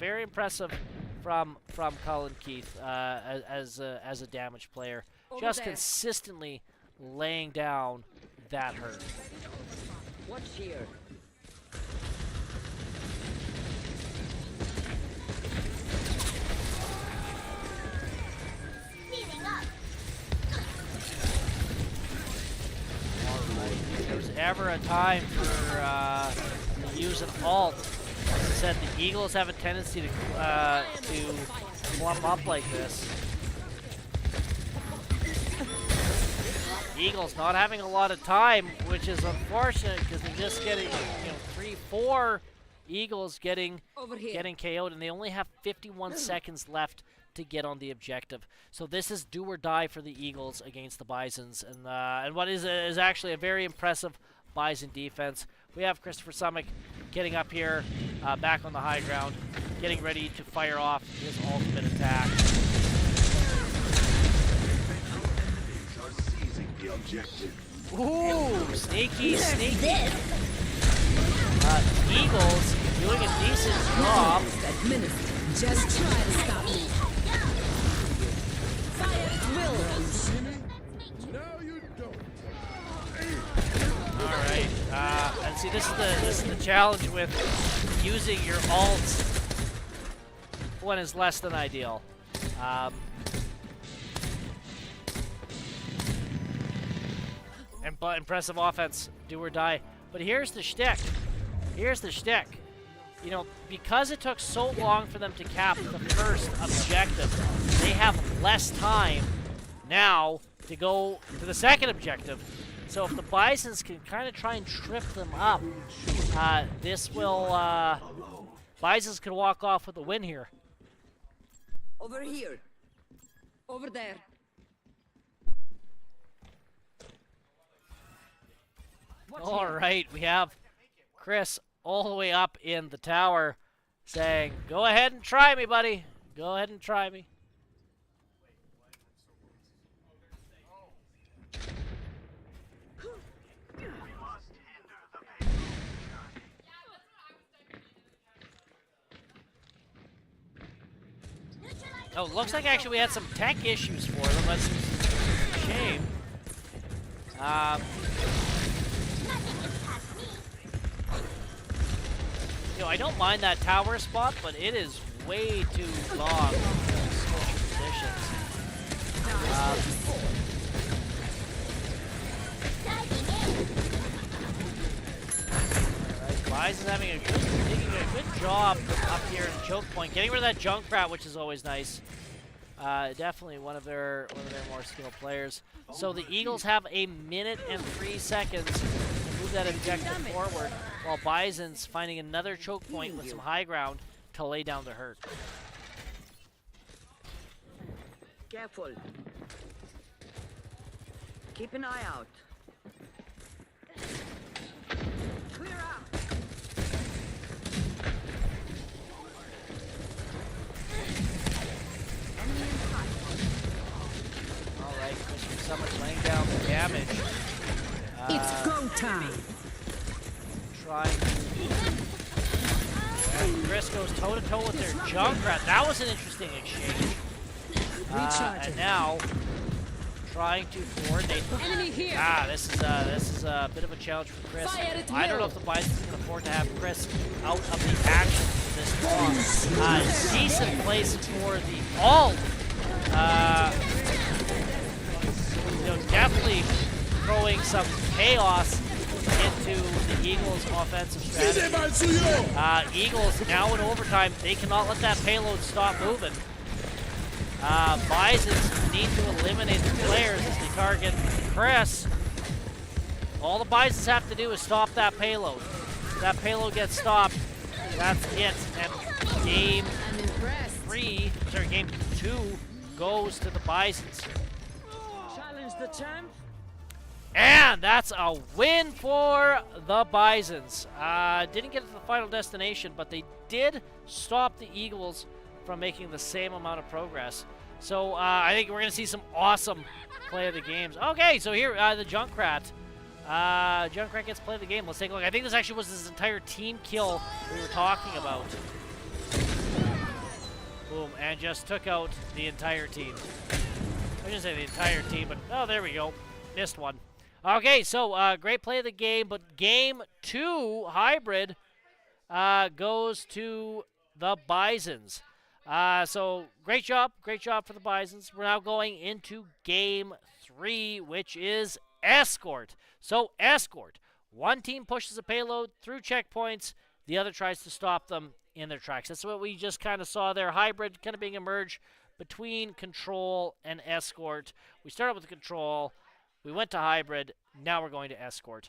from Colin Keith as a damage player. Just consistently laying down that hurt. Watch here. If there was ever a time for to use an ult, as I said, the Eagles have a tendency to clump up like this. Eagles not having a lot of time, which is unfortunate because they're just getting, 3-4 Eagles getting KO'd, and they only have 51 seconds left to get on the objective. So this is do or die for the Eagles against the Bisons, and what is actually a very impressive Bison defense. We have Christopher Summick getting up here, back on the high ground, getting ready to fire off his ultimate attack. Ooh, sneaky. Eagles doing a decent job. Just try to stop me. All right. And see, this is the challenge with using your ults when it's less than ideal. But impressive offense, do or die. But here's the shtick. Here's the shtick. You know, because it took so long for them to cap the first objective, they have less time now to go to the second objective. So if the Bisons can kind of try and trip them up, this will, Bisons can walk off with a win here. Over here. Over there. All right, we have Chris all the way up in the tower saying, go ahead and try me, buddy. Go ahead and try me. Oh, looks like actually we had some tech issues for them. That's a shame. You know, I don't mind that tower spot, but it is way too long switching positions. Alright, Bison taking a good job up here in choke point, getting rid of that Junkrat, which is always nice. Definitely one of their more skilled players. So the Eagles have 1 minute and 3 seconds to move that objective forward, while Bison's finding another choke point with some high ground to lay down the hurt. Careful. Keep an eye out. Clear out. Enemy in sight. Alright, Christian Summers laying down the damage. It's go time. Trying to... And Chris goes toe-to-toe with their Junkrat. That was an interesting exchange. And now, trying to coordinate. Enemy here. This is a bit of a challenge for Chris. I don't know if the Bisons can afford to have Chris out of the action for this long. Decent place for the ult. You know, definitely throwing some chaos into the Eagles' offensive strategy. Eagles now in overtime. They cannot let that payload stop moving. Bisons need to eliminate the players as they target Chris. All the Bisons have to do is stop that payload. If that payload gets stopped, that's it. And game 2 goes to the Bisons. Challenge the champ. And that's a win for the Bisons. Didn't get to the final destination, but they did stop the Eagles from making the same amount of progress. So I think we're going to see some awesome play of the games. Okay, so here, the Junkrat. Junkrat gets play of the game. Let's take a look. I think this actually was his entire team kill we were talking about. Boom, and just took out the entire team. I shouldn't say the entire team, but oh, there we go. Missed one. Okay, so great play of the game, but game 2, hybrid, goes to the Bisons. So great job for the Bisons. We're now going into game 3, which is escort. So escort, one team pushes a payload through checkpoints, the other tries to stop them in their tracks. That's what we just kind of saw there. Hybrid kind of being a merge between control and escort. We started with control, we went to hybrid, now we're going to escort.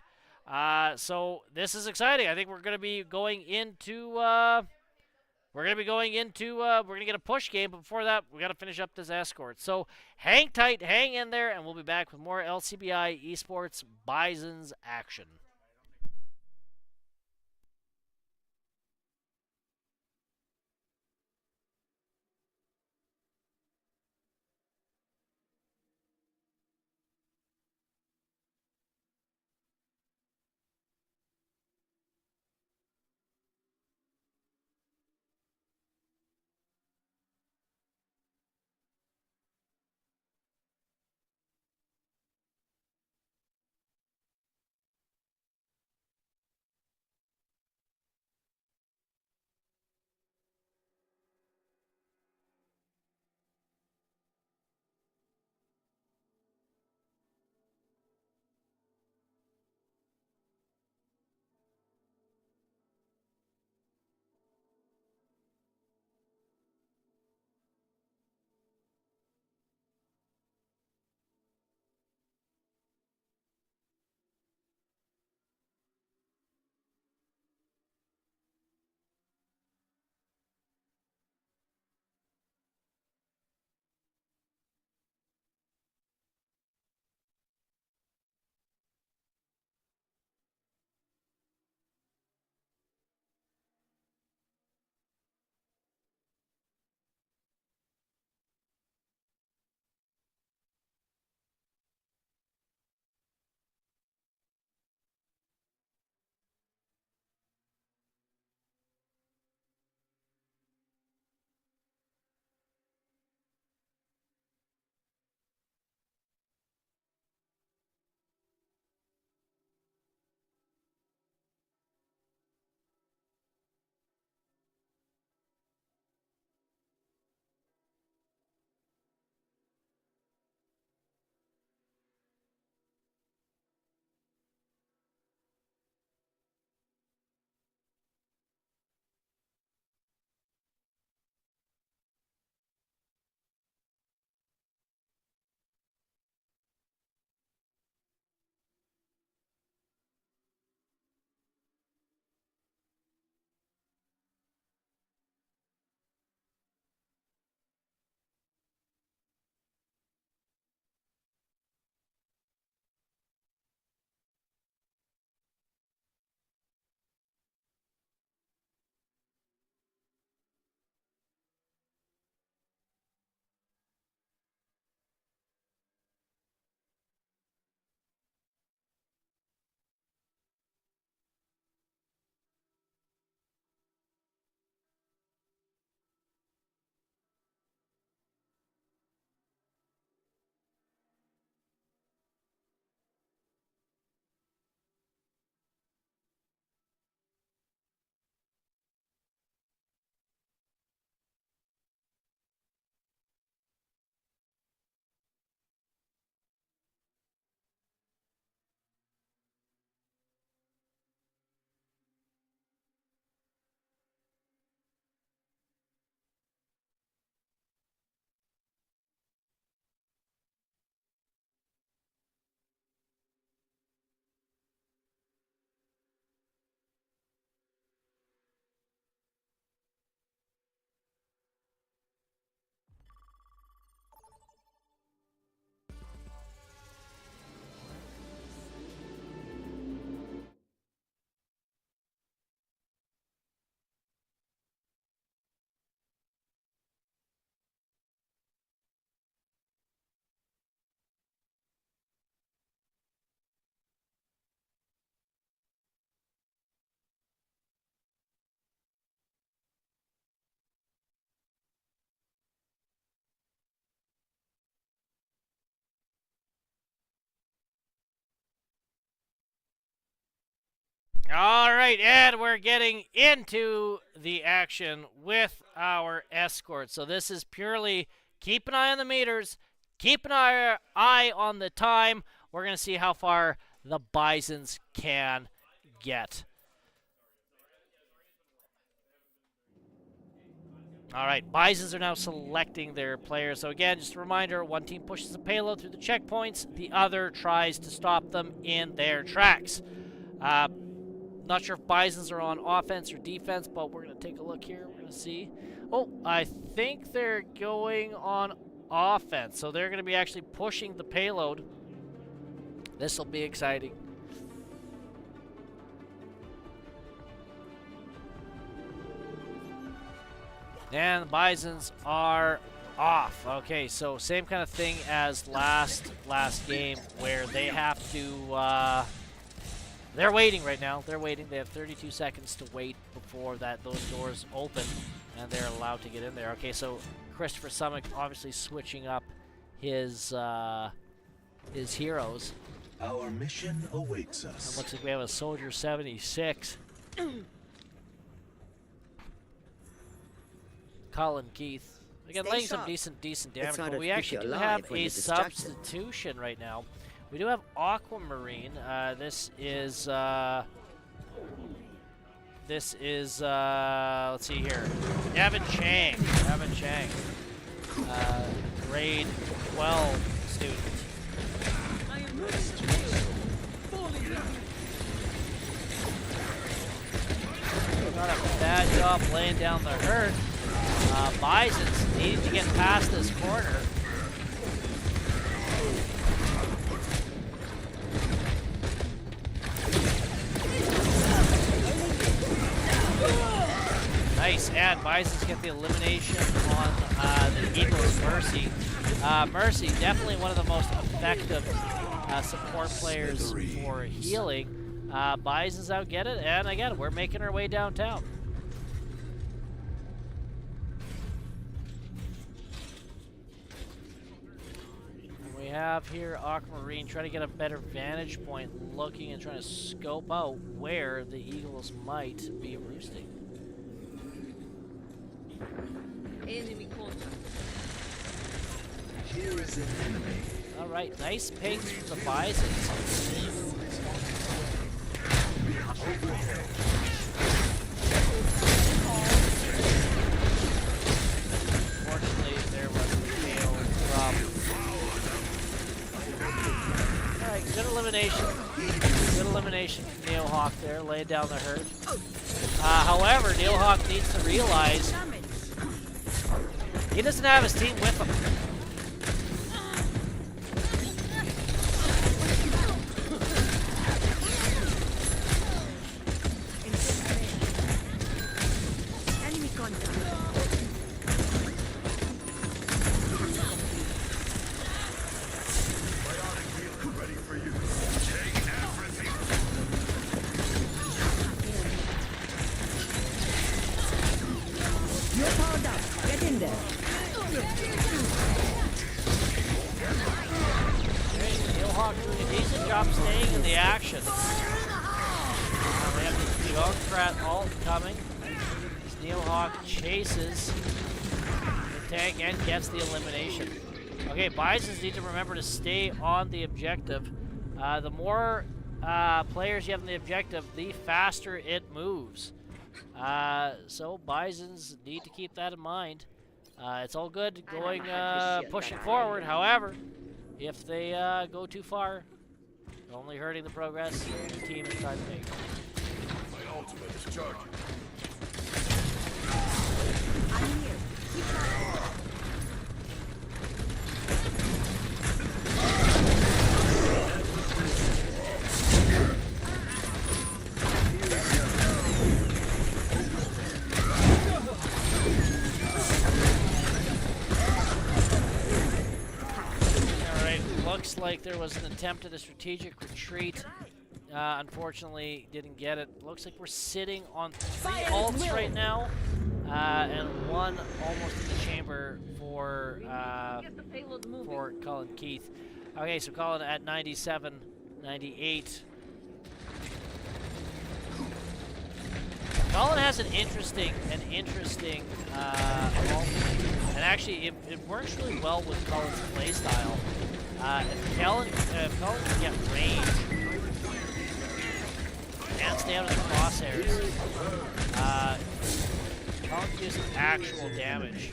So this is exciting. I think we're going to be going into we're going to get a push game, but before that, we got to finish up this escort. So hang tight, hang in there, and we'll be back with more LCBI Esports Bisons action. All right, and we're getting into the action with our escort. So this is purely keep an eye on the meters, keep an eye on the time. We're going to see how far the Bisons can get. All right, Bisons are now selecting their players. So again, just a reminder, one team pushes the payload through the checkpoints, the other tries to stop them in their tracks. Not sure if Bisons are on offense or defense, but we're going to take a look here. We're going to see. Oh, I think they're going on offense. So they're going to be actually pushing the payload. This will be exciting. And the Bisons are off. Okay, so same kind of thing as last game where they have to... they're waiting right now. They're waiting. They have 32 seconds to wait before those doors open, and they're allowed to get in there. Okay, so Christopher Summick obviously switching up his heroes. Our mission awaits us. It looks like we have a Soldier 76. Colin Keith. Again, laying some decent damage, but we actually do have a substitution right now. We do have Aquamarine. This is let's see here. Evan Chang. Grade 12 student. Got a bad job laying down the hurt. Bisons needing to get past this corner. Nice, and Bisons get the elimination on the Eagles' Mercy. Mercy, definitely one of the most effective support players for healing. Bisons out get it, and again, we're making our way downtown. We have here Aquamarine trying to get a better vantage point, looking and trying to scope out where the Eagles might be roosting. Enemy contact. Here is an enemy. All right, nice pings from the Bisons. Fortunately, there was a fail from. All right, good elimination. Good elimination from Neohawk there, laying down the hurt. However, Neohawk needs to realize he doesn't have his team with him. Enemy contact. Ready for you. Take everything. You're powered up. Get in there. Neohawk doing a decent job staying in the action. We have the Junkrat ult coming. As Neohawk chases the tank and gets the elimination. Okay, Bisons need to remember to stay on the objective. The more players you have in the objective, the faster it moves. So Bisons need to keep that in mind. It's all good going, pushing forward. However, if they go too far, only hurting the progress the team is trying to make. My ultimate is charging. I'm here. Keep fighting. Looks like there was an attempt at a strategic retreat. Unfortunately, didn't get it. Looks like we're sitting on 3 ults right now, and 1 almost in the chamber for Colin Keith. Okay, so Colin at 97, 98. Colin has an interesting and actually it works really well with Colin's playstyle. If Colin can get range and stay out of the crosshairs, Colin can do some actual damage.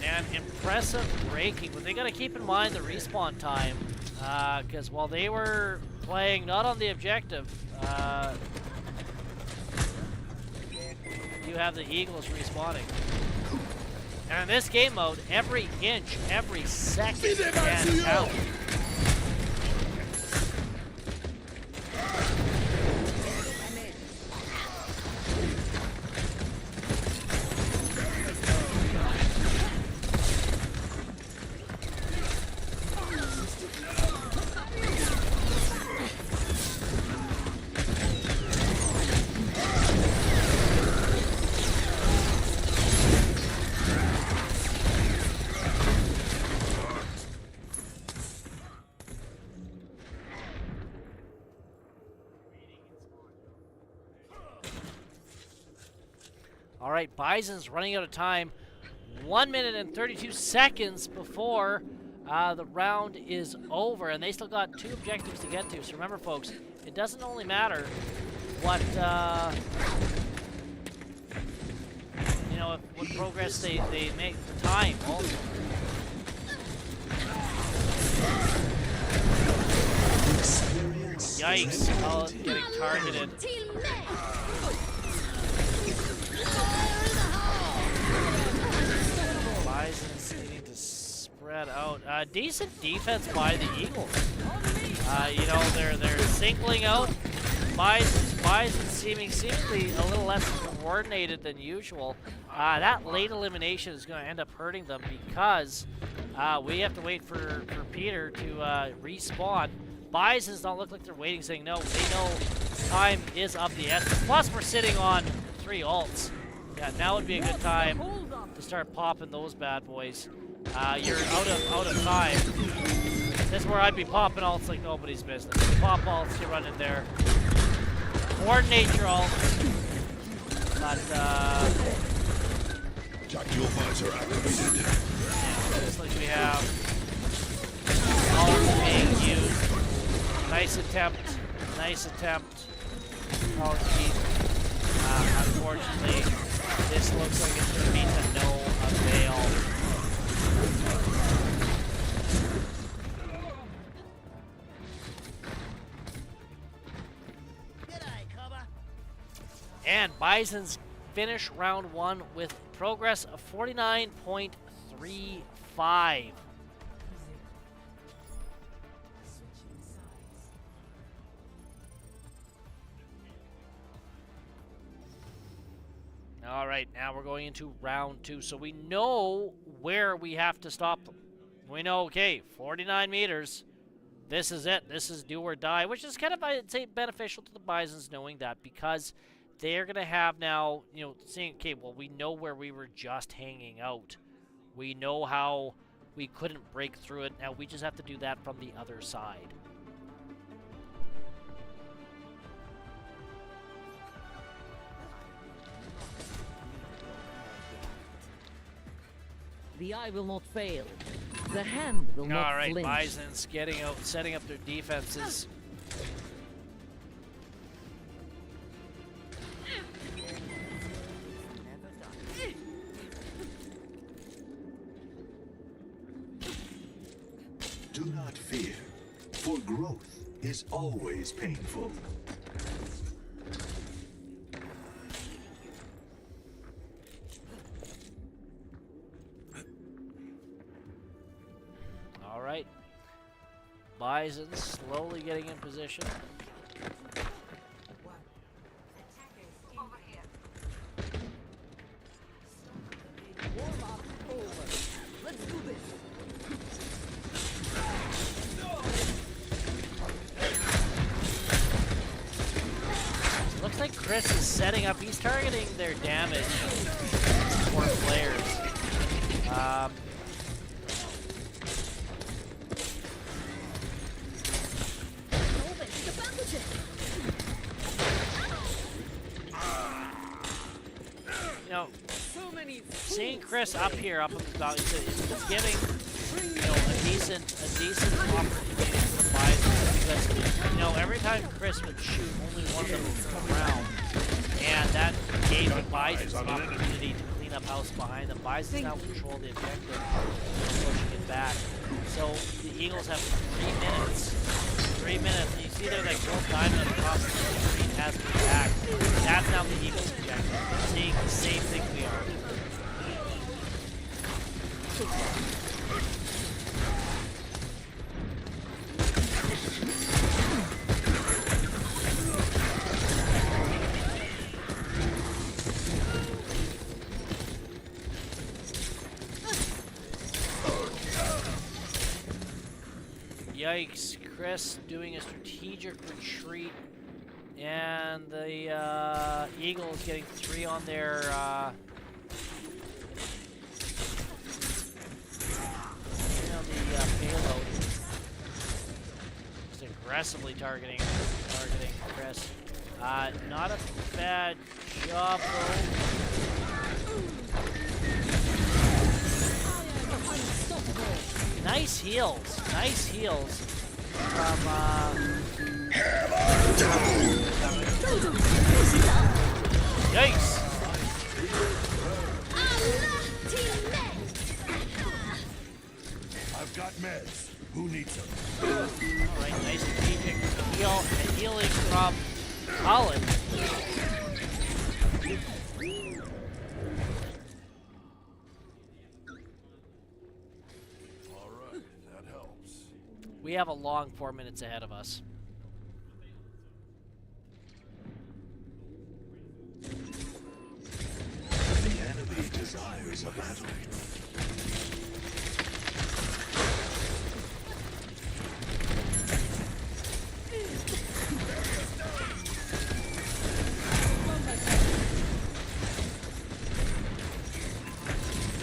And impressive breaking, but they got to keep in mind the respawn time, because while they were playing not on the objective, you have the Eagles respawning. And in this game mode, every inch, every second can count. All right, Bison's running out of time. 1 minute and 32 seconds before the round is over, and they still got 2 objectives to get to. So remember, folks, it doesn't only matter what you know, what progress they make, the time also. Yikes! Oh, getting targeted. Bison's needing to spread out. Decent defense by the Eagles. You know, they're singling out. Bison seemingly a little less coordinated than usual. That late elimination is going to end up hurting them because we have to wait for Peter to respawn. Bisons don't look like they're waiting, saying no. They know time is of the essence. Plus, we're sitting on 3 ults. Yeah, now would be a good time to start popping those bad boys. You're out of time. This is where I'd be popping ults like nobody's business. You pop ults, you run in there. Coordinate your ults. But Tactical visor activated. yeah, looks like we have ults being used. Nice attempt. Nice attempt. Unfortunately, this looks like it's going to be to no avail. And Bisons finish round 1 with progress of 49.35. All right, now we're going into round 2. So we know where we have to stop them. We know, okay, 49 meters. This is it. This is do or die, which is kind of, I'd say, beneficial to the Bisons knowing that, because they're going to have now, you know, saying, okay, well, we know where we were just hanging out. We know how we couldn't break through it. Now we just have to do that from the other side. The eye will not fail. The hand will not All right, flinch. Bisons getting out, setting up their defenses. Do not fear, for growth is always painful. All right. Bison slowly getting in position. Let's do this. Looks like Chris is setting up. He's targeting their damage for players. know, seeing Chris up here, up on the mountain, it's giving, a decent opportunity for the Bison because, every time Chris would shoot, only one of them would come around, and that gave the Bison an opportunity to clean up house behind them. Bison now control the objective, pushing it back. So the Eagles have 3 minutes. 3 minutes. And you see there that gold diamond across the screen has been back. That's now the Eagles' objective. They're seeing the same thing we are. Yikes, Chris doing a strategic retreat, and the Eagles getting 3 on their payload. Just aggressively targeting Chris. Not a bad job though. Nice heals from yikes! I've got meds. Who needs them? Alright, nice strategic healing from Colin. We have a long 4 minutes ahead of us. The enemy desires a battle.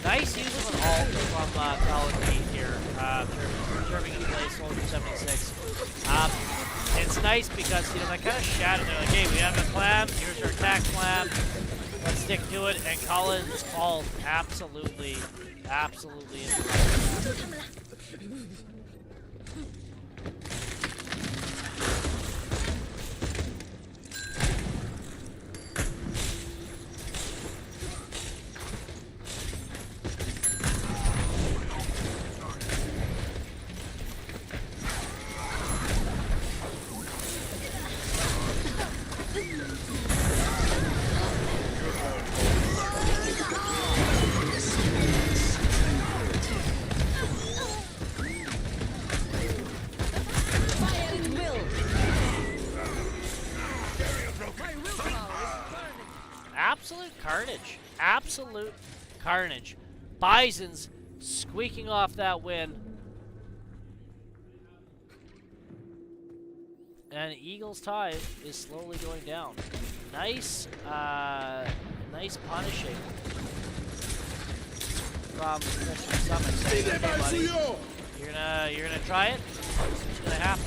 Nice use of an ult from Colin Pete here, serving in place, Soldier 76. It's nice because, that kind of shattered. They're like, hey, we have a plan, here's our attack plan, let's stick to it, and Colin's ult absolutely interrupted. Absolute carnage. Bison's squeaking off that win. And Eagles' tide is slowly going down. Nice punishing from Christian Summit. Saying, okay, buddy, you're gonna try it? What's gonna happen?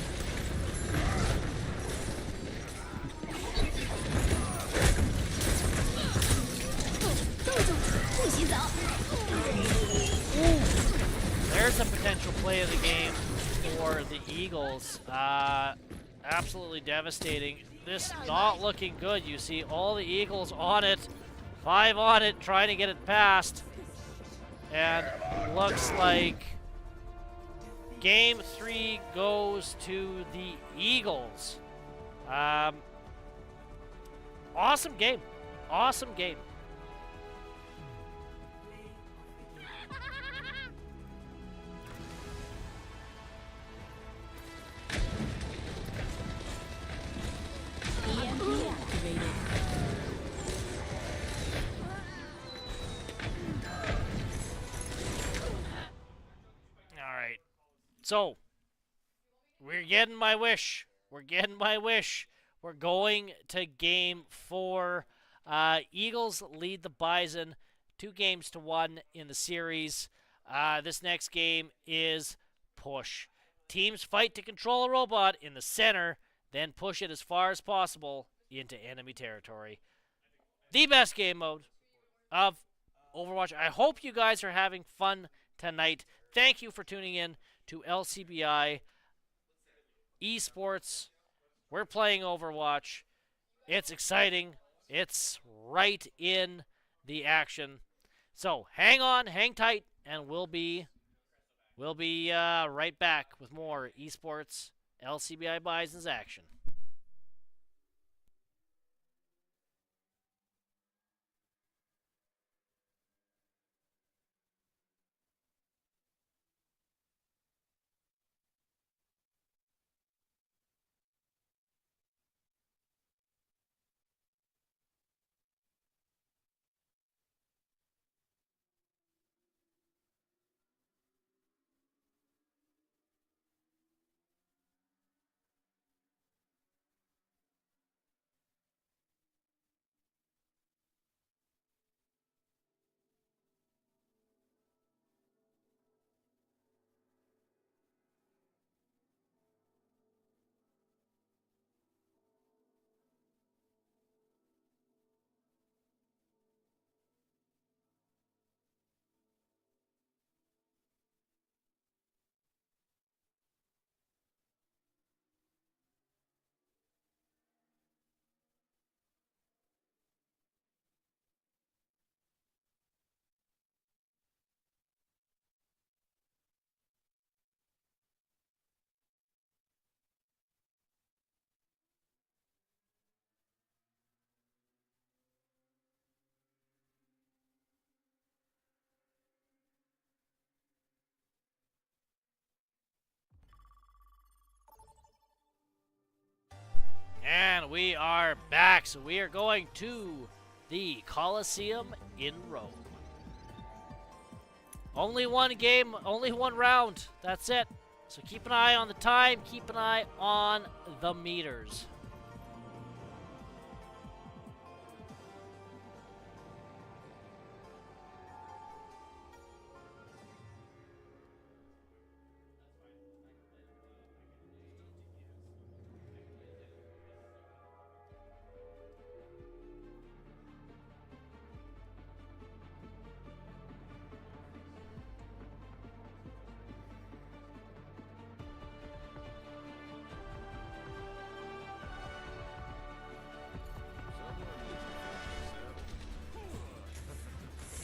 There's a potential play of the game for the Eagles. Absolutely devastating. This not looking good. You see all the Eagles on it. 5 on it, trying to get it past. And looks like Game 3 goes to the Eagles. Awesome game. Awesome game. Alright. So, we're getting my wish. We're getting my wish. We're going to Game 4. Eagles lead the Bison 2-1 in the series. This next game is push. Teams fight to control a robot in the center, then push it as far as possible into enemy territory. The best game mode of Overwatch. I hope you guys are having fun tonight. Thank you for tuning in to LCBI Esports. We're playing Overwatch. It's exciting. It's right in the action. So hang on, hang tight, and we'll be right back with more esports LCBI Bison's action. And we are back. So we are going to the Coliseum in Rome. Only one game, only one round. That's it. So keep an eye on the time, keep an eye on the meters.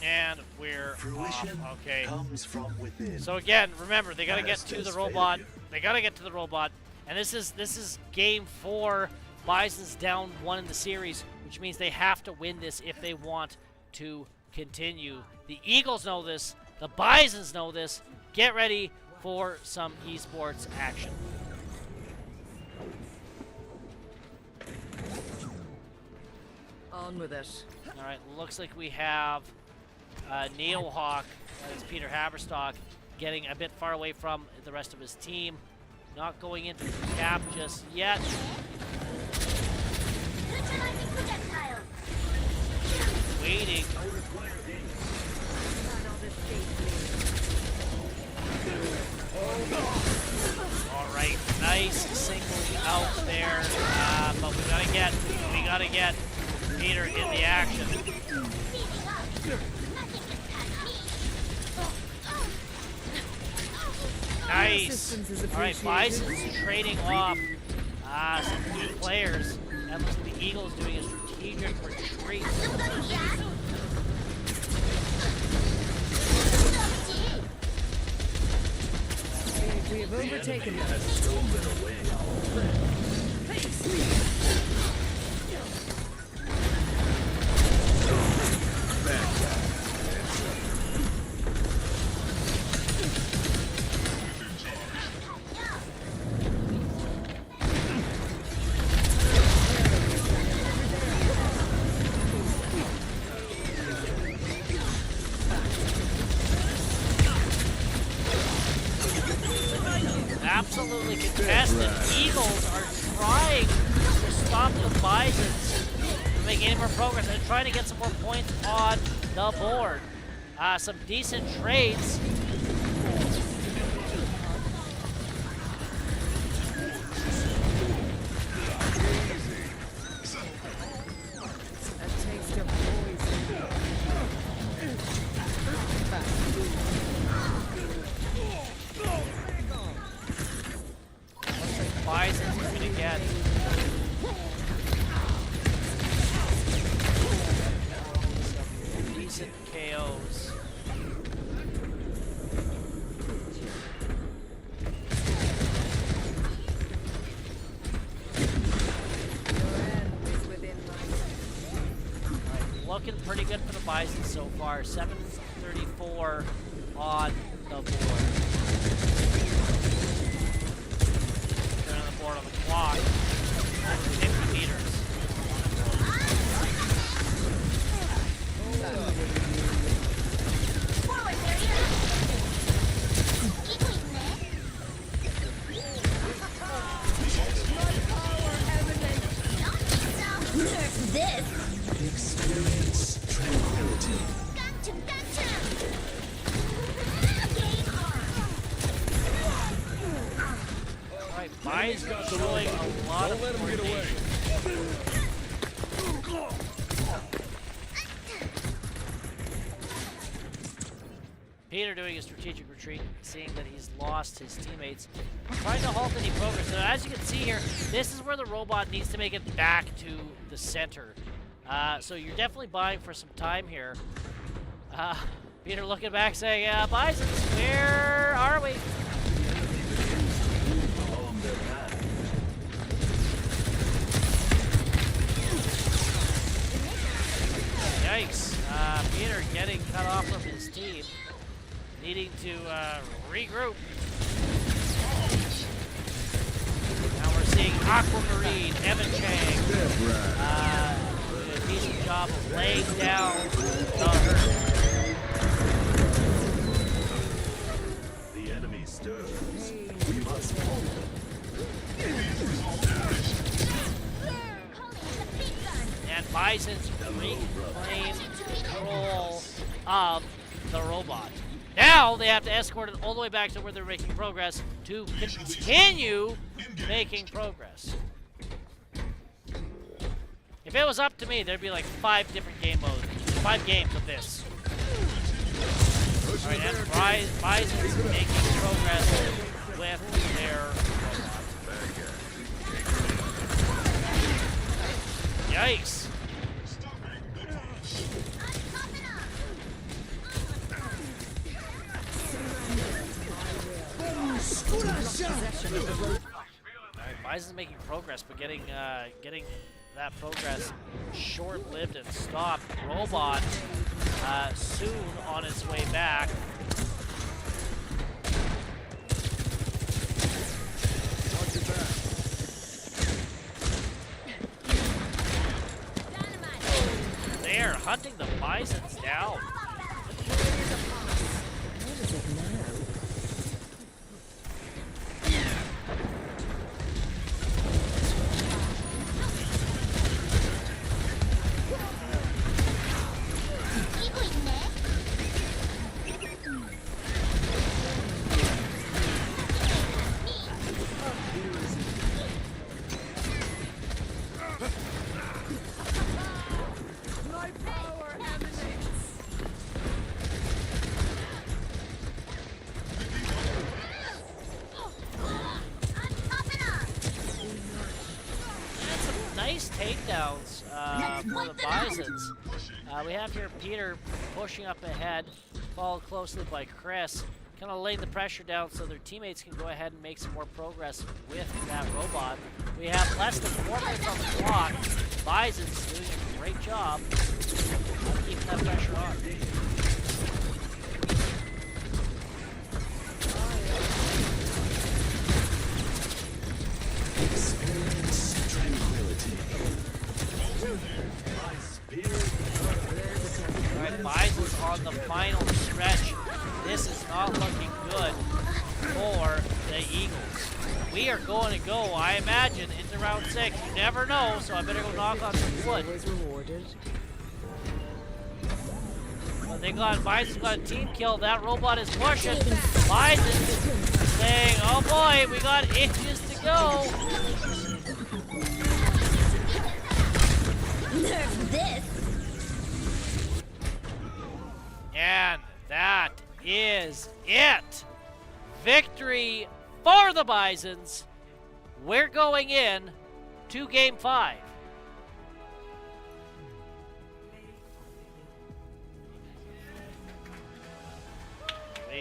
And we're Fruition off. Okay. comes from within. So again, remember they gotta get to the Past is robot. failure. They gotta get to the robot, and this is game 4. Bison's down 1 in the series, which means they have to win this if they want to continue. The Eagles know this. The Bisons know this. Get ready for some esports action. On with it. All right, looks like we have Neohawk, that's Peter Haberstock, getting a bit far away from the rest of his team. Not going into the cap just yet. Neutralizing projectile. Waiting. All right, nice single out there, but we gotta get Peter in the action. Nice. All right, Bison's trading off some key players. And looks like the Eagles doing a strategic retreat. We have overtaken them. Absolutely contested. Eagles are trying to stop the Bisons from making any more progress and trying to get some more points on the board. Some decent trades. A taste of poison. KOs. Looking pretty good for the Bison so far. 7:34 on the board. Turn on the board on the clock. 50 meters. Forward area. Nerf this. Experience tranquility. Gotcha, gotcha. Game on. Alright, Bison showing a lot of coordination. Peter doing a strategic retreat, seeing that he's lost his teammates, trying to halt any progress. So as you can see here, this is where the robot needs to make it back to the center. So you're definitely buying for some time here. Peter looking back saying, Bison, where are we? Along their path. Yikes. Peter getting cut off from his team. Needing to regroup. Now we're seeing Aquamarine, Evan Chang, doing a decent job of laying down the hurt. The enemy stirs. We must follow. And Bison's reclaimed control of the robot. Now they have to escort it all the way back to where they're making progress to continue making progress. If it was up to me, there'd be like 5 different game modes, 5 games of this. Alright, and Bison's making progress with their robot. Yikes. Alright, Bison's making progress, but getting that progress short-lived and stopped. Robot soon on its way back. They are hunting the Bisons down. Nice takedowns for the Bisons. We have here Peter pushing up ahead, followed closely by Chris, kind of laying the pressure down so their teammates can go ahead and make some more progress with that robot. We have less than 4 minutes on the clock. Bison's doing a great job of keeping that pressure on. Experience tranquility. My spirit. Alright, Bison's on the final stretch. This is not looking good for the Eagles. We are going to go, I imagine, into round 6. You never know, so I better go knock on some wood. Well, Bison's got a team kill. That robot is pushing. Bison saying, oh boy, we got inches to go. Nerf this. And that is it. Victory for the Bisons. We're going in to Game 5.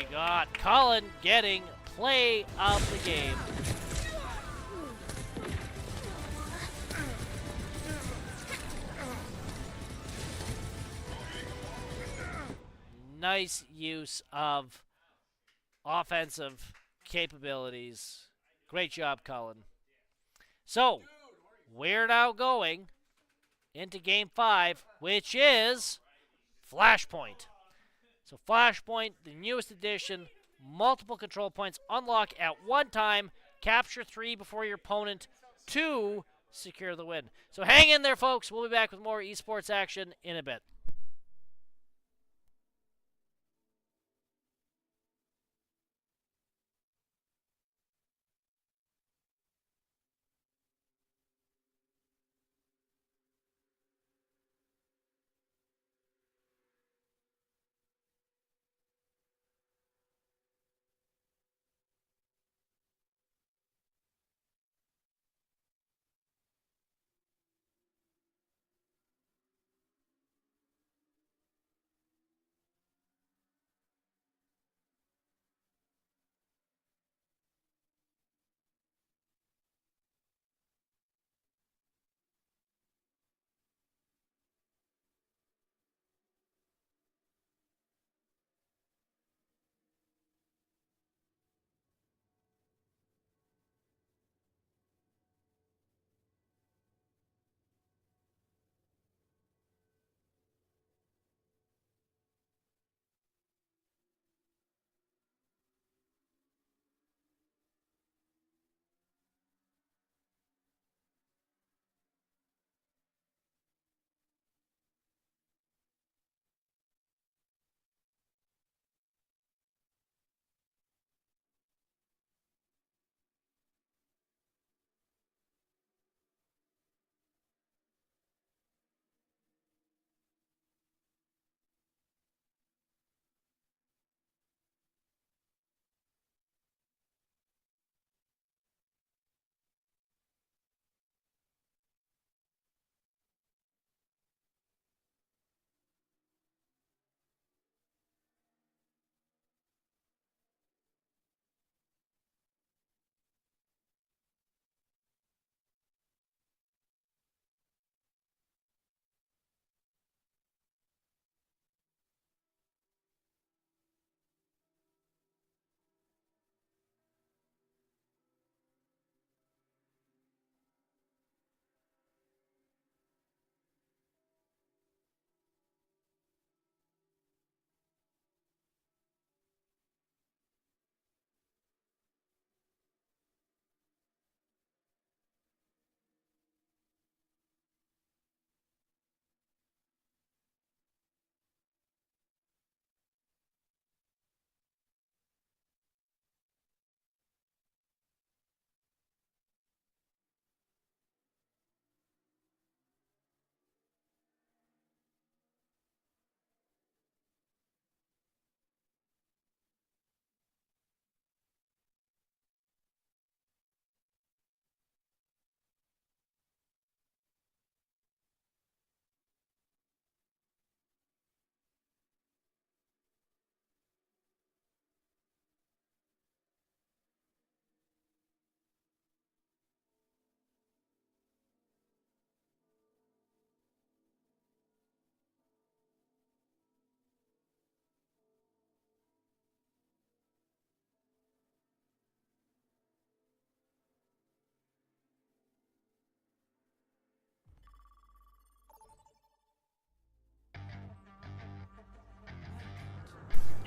we got Colin getting play of the game. Nice use of offensive capabilities. Great job, Colin. So, we're now going into Game 5, which is Flashpoint. So Flashpoint, the newest edition, multiple control points unlock at one time, capture 3 before your opponent to secure the win. So hang in there, folks. We'll be back with more esports action in a bit.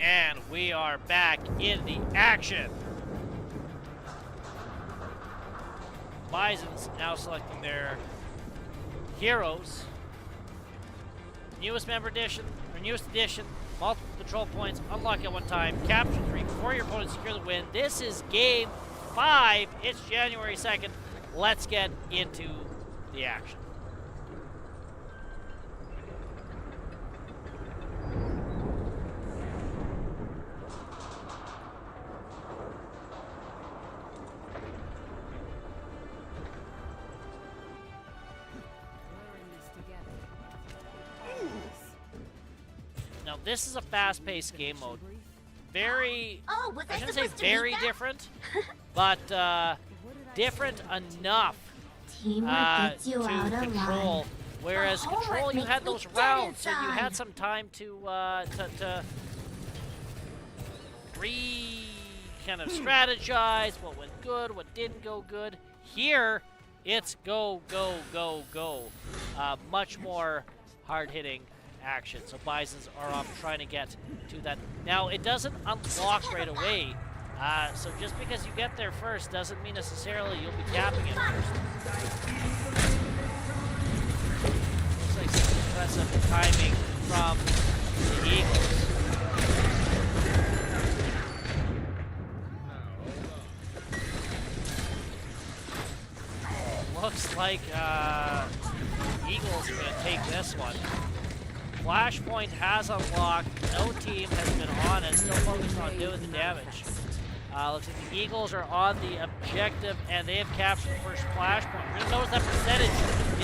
And we are back in the action. Bison's now selecting their heroes. Newest edition, multiple control points, unlock at one time, capture 3 before your opponent secure the win. This is Game 5. It's January 2nd. Let's get into the action. Now, this is a fast-paced game mode. very, Oh, was I I shouldn't say supposed to very read that? different, but different enough Teamwork gets you to out of Control. line. Whereas But homework Control, you makes had me those dead rounds, so you inside. had some time to kind of strategize what went good, what didn't go good. Here, it's go, go, go, go. Much more hard-hitting action. So Bisons are off trying to get to that. Now, it doesn't unlock right away. So just because you get there first doesn't mean necessarily you'll be capping it first. Looks like some impressive timing from the Eagles. Looks like Eagles are going to take this one. Flashpoint has unlocked. No team has been on it. Still focused on doing the damage. Looks like the Eagles are on the objective, and they have captured the first Flashpoint. You're going to notice that percentage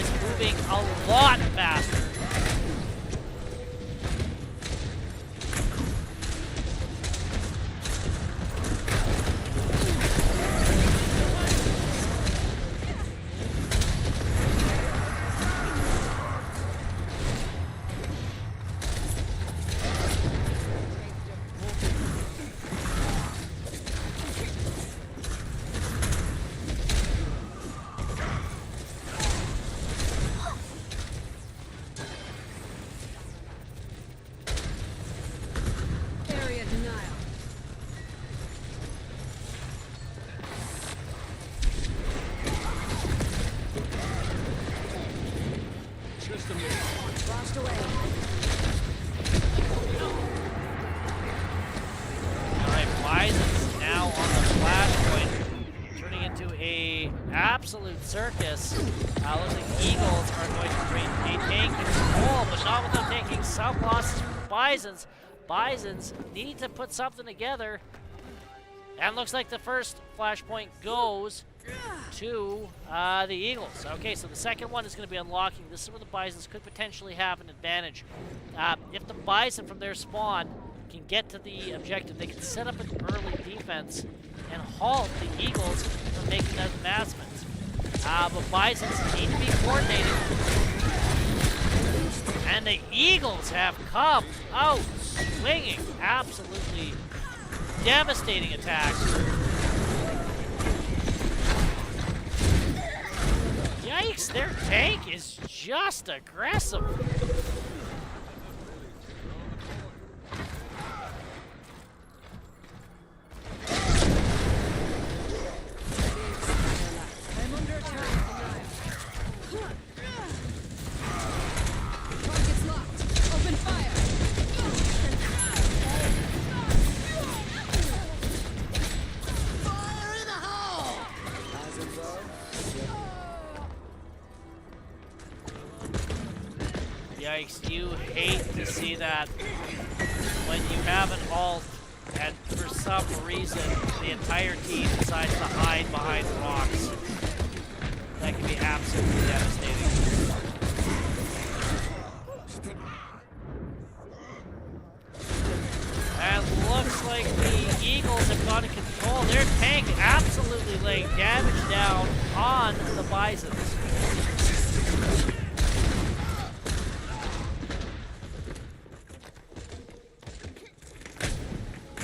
is moving a lot faster. Area denial. Flashed away. Alright, Bison's now on the Flashpoint, turning into a absolute circus. Looks like the Eagles are going to maintain control, but not without taking some losses from the Bisons. Bisons need to put something together. And looks like the first Flashpoint goes to the Eagles. Okay, so the second one is going to be unlocking. This is where the Bisons could potentially have an advantage. If the Bison from their spawn can get to the objective, they can set up an early defense and halt the Eagles from making that advancement. But Bisons need to be coordinated. And the Eagles have come out swinging. Absolutely devastating attacks. Yikes, their tank is just aggressive. I'm under attack. Target's locked. Open fire. Fire in the hole! Yikes, you hate to see that when you have an ult and for some reason the entire team decides to hide behind rocks. That can be absolutely devastating. And looks like the Eagles have got in control. Their tank absolutely laying damage down on the Bisons.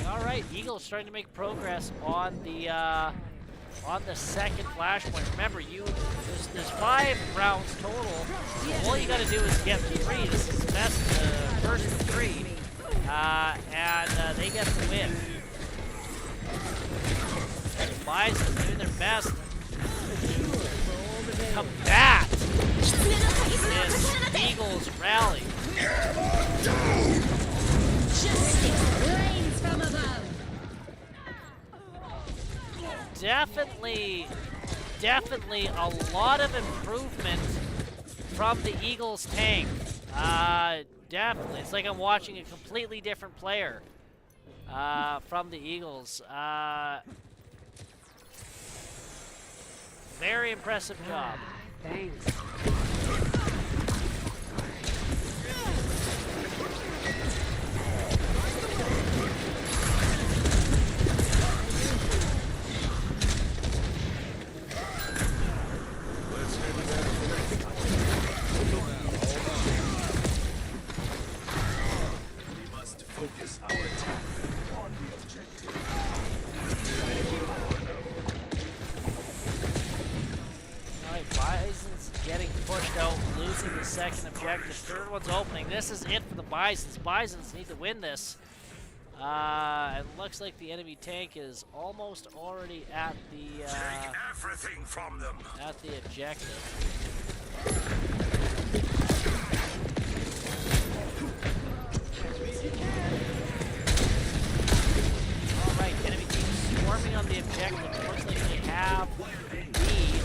All right, Eagles starting to make progress on the second Flashpoint. Remember, there's 5 rounds total. All you got to do is get 3. This is the best, first of 3, and they get the win. Bison doing their best to combat this Eagles rally. Justice rains from above. Definitely a lot of improvement from the Eagles tank. Definitely. It's like I'm watching a completely different player from the Eagles. Very impressive job. Thanks. second objective. Third one's opening. This is it for the Bisons. Bisons need to win this. It looks like the enemy tank is almost already at the everything from them. at the objective. All right, enemy team swarming on the objective. Looks like they have the lead.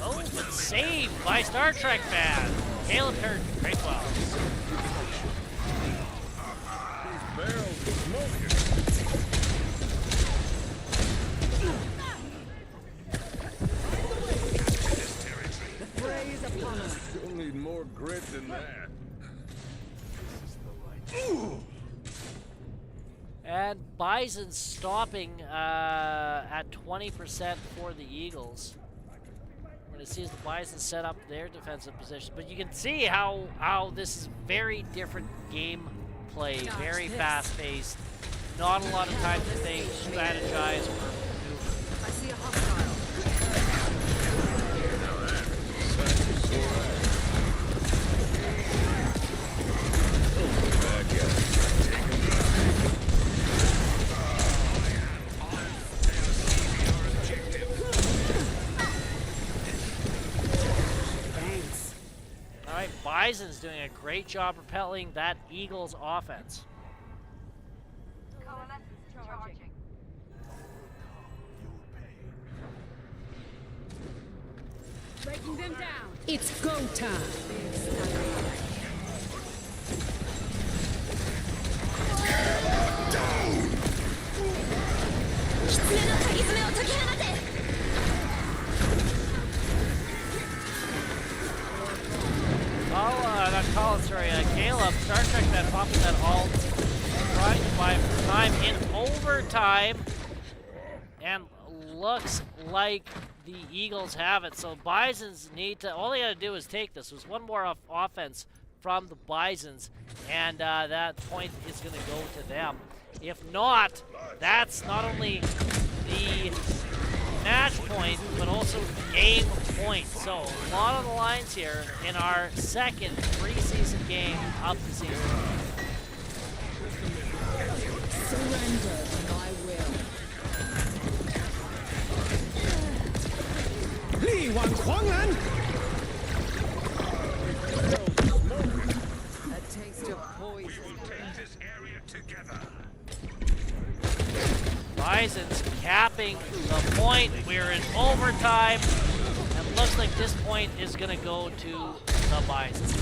Oh, but saved by Star Trek fan. Caleb Curtin, great well. You'll need more grit than that. And Bison stopping at 20% for the Eagles. We're going to see as the Bison set up their defensive position. But you can see how this is very different gameplay, very fast-paced. Not a lot of time to think, strategize, or maneuver. I see a hostile. All right, Bison's doing a great job repelling that Eagles offense. Breaking them down. It's go time. Caleb, Star Trek that popping that alt, trying to buy time in overtime, and looks like the Eagles have it. So Bisons need to, all they got to do is take this. There's one more offense from the Bisons, and that point is going to go to them. If not, that's not only the match point, but also game point. So a lot on the lines here in our second preseason game of the season. Surrender and I will. A taste of poison. Take this area together. Bison's capping the point. We're in overtime. And looks like this point is going to go to the Bisons.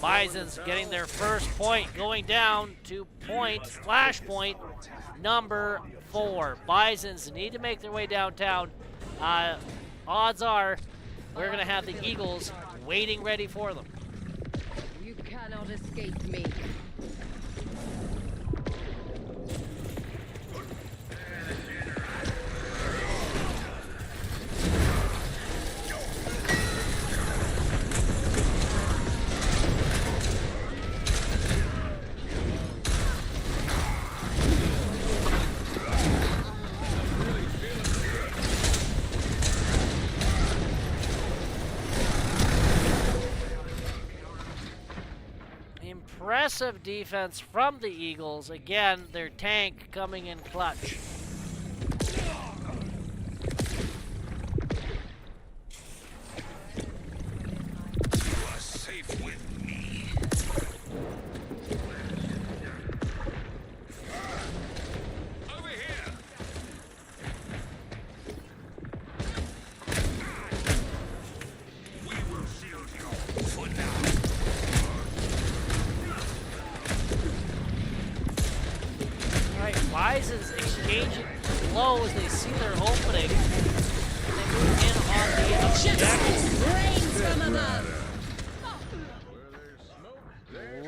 Bison's getting their first point, going down to point, flash point number 4. Bisons need to make their way downtown. Odds are we're going to have the Eagles waiting ready for them. You cannot escape me. Impressive defense from the Eagles. Again, their tank coming in clutch. You are safe with me. Over here. We will shield you for now. Bison's exchanging blows. They see their opening. They move in on the objective. Rains from above.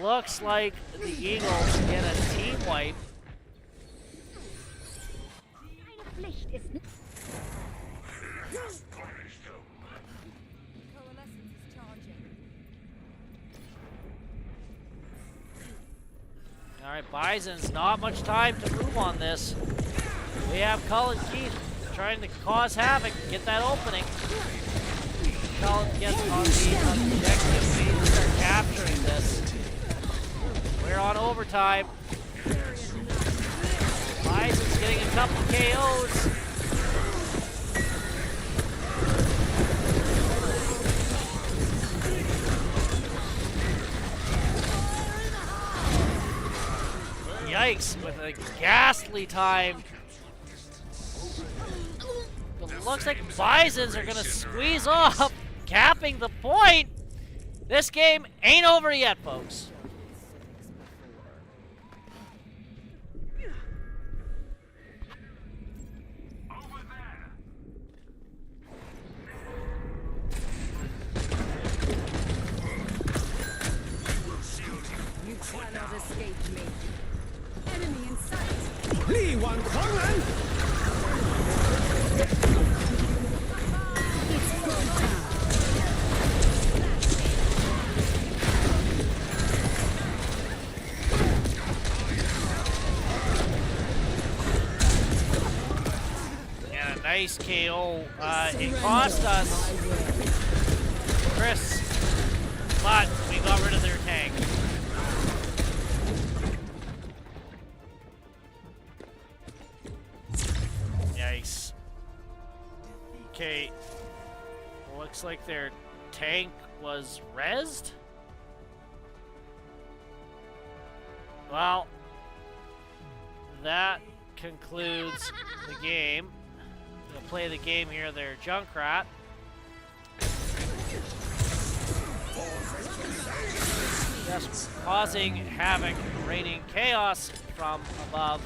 Looks like the Eagles get a team wipe. All right, Bison's not much time to move on this. We have Colin Keith trying to cause havoc, get that opening. Charlotte gets on the objective. We need to start capturing this. We're on overtime. Bison's getting a couple KOs. Yikes, with a ghastly time. It looks like Bisons are going to squeeze off, capping the point. This game ain't over yet, folks. You cannot escape me. Enemy in sight. 力挽狂澜。 It's go time. And a nice KO. It cost us Chris, but we got rid of their tank. Yikes. Okay. Looks like their tank was rezzed. Well, that concludes the game. We'll play the game here, their Junkrat. Just causing havoc, raining chaos from above.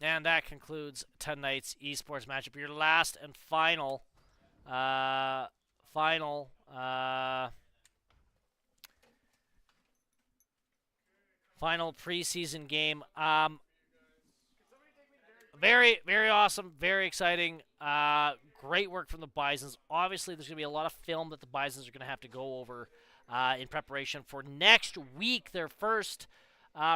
And that concludes tonight's esports matchup. Your last and final preseason game. Very, very awesome. Very exciting. Great work from the Bisons. Obviously, there's going to be a lot of film that the Bisons are going to have to go over in preparation for next week, their first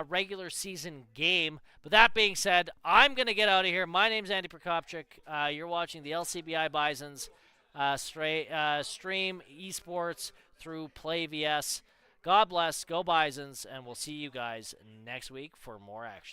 regular season game. But that being said, I'm going to get out of here. My name's Andy Prokopchuk. You're watching the LCBI Bisons stream esports through Play VS. God bless, go Bisons, and we'll see you guys next week for more action.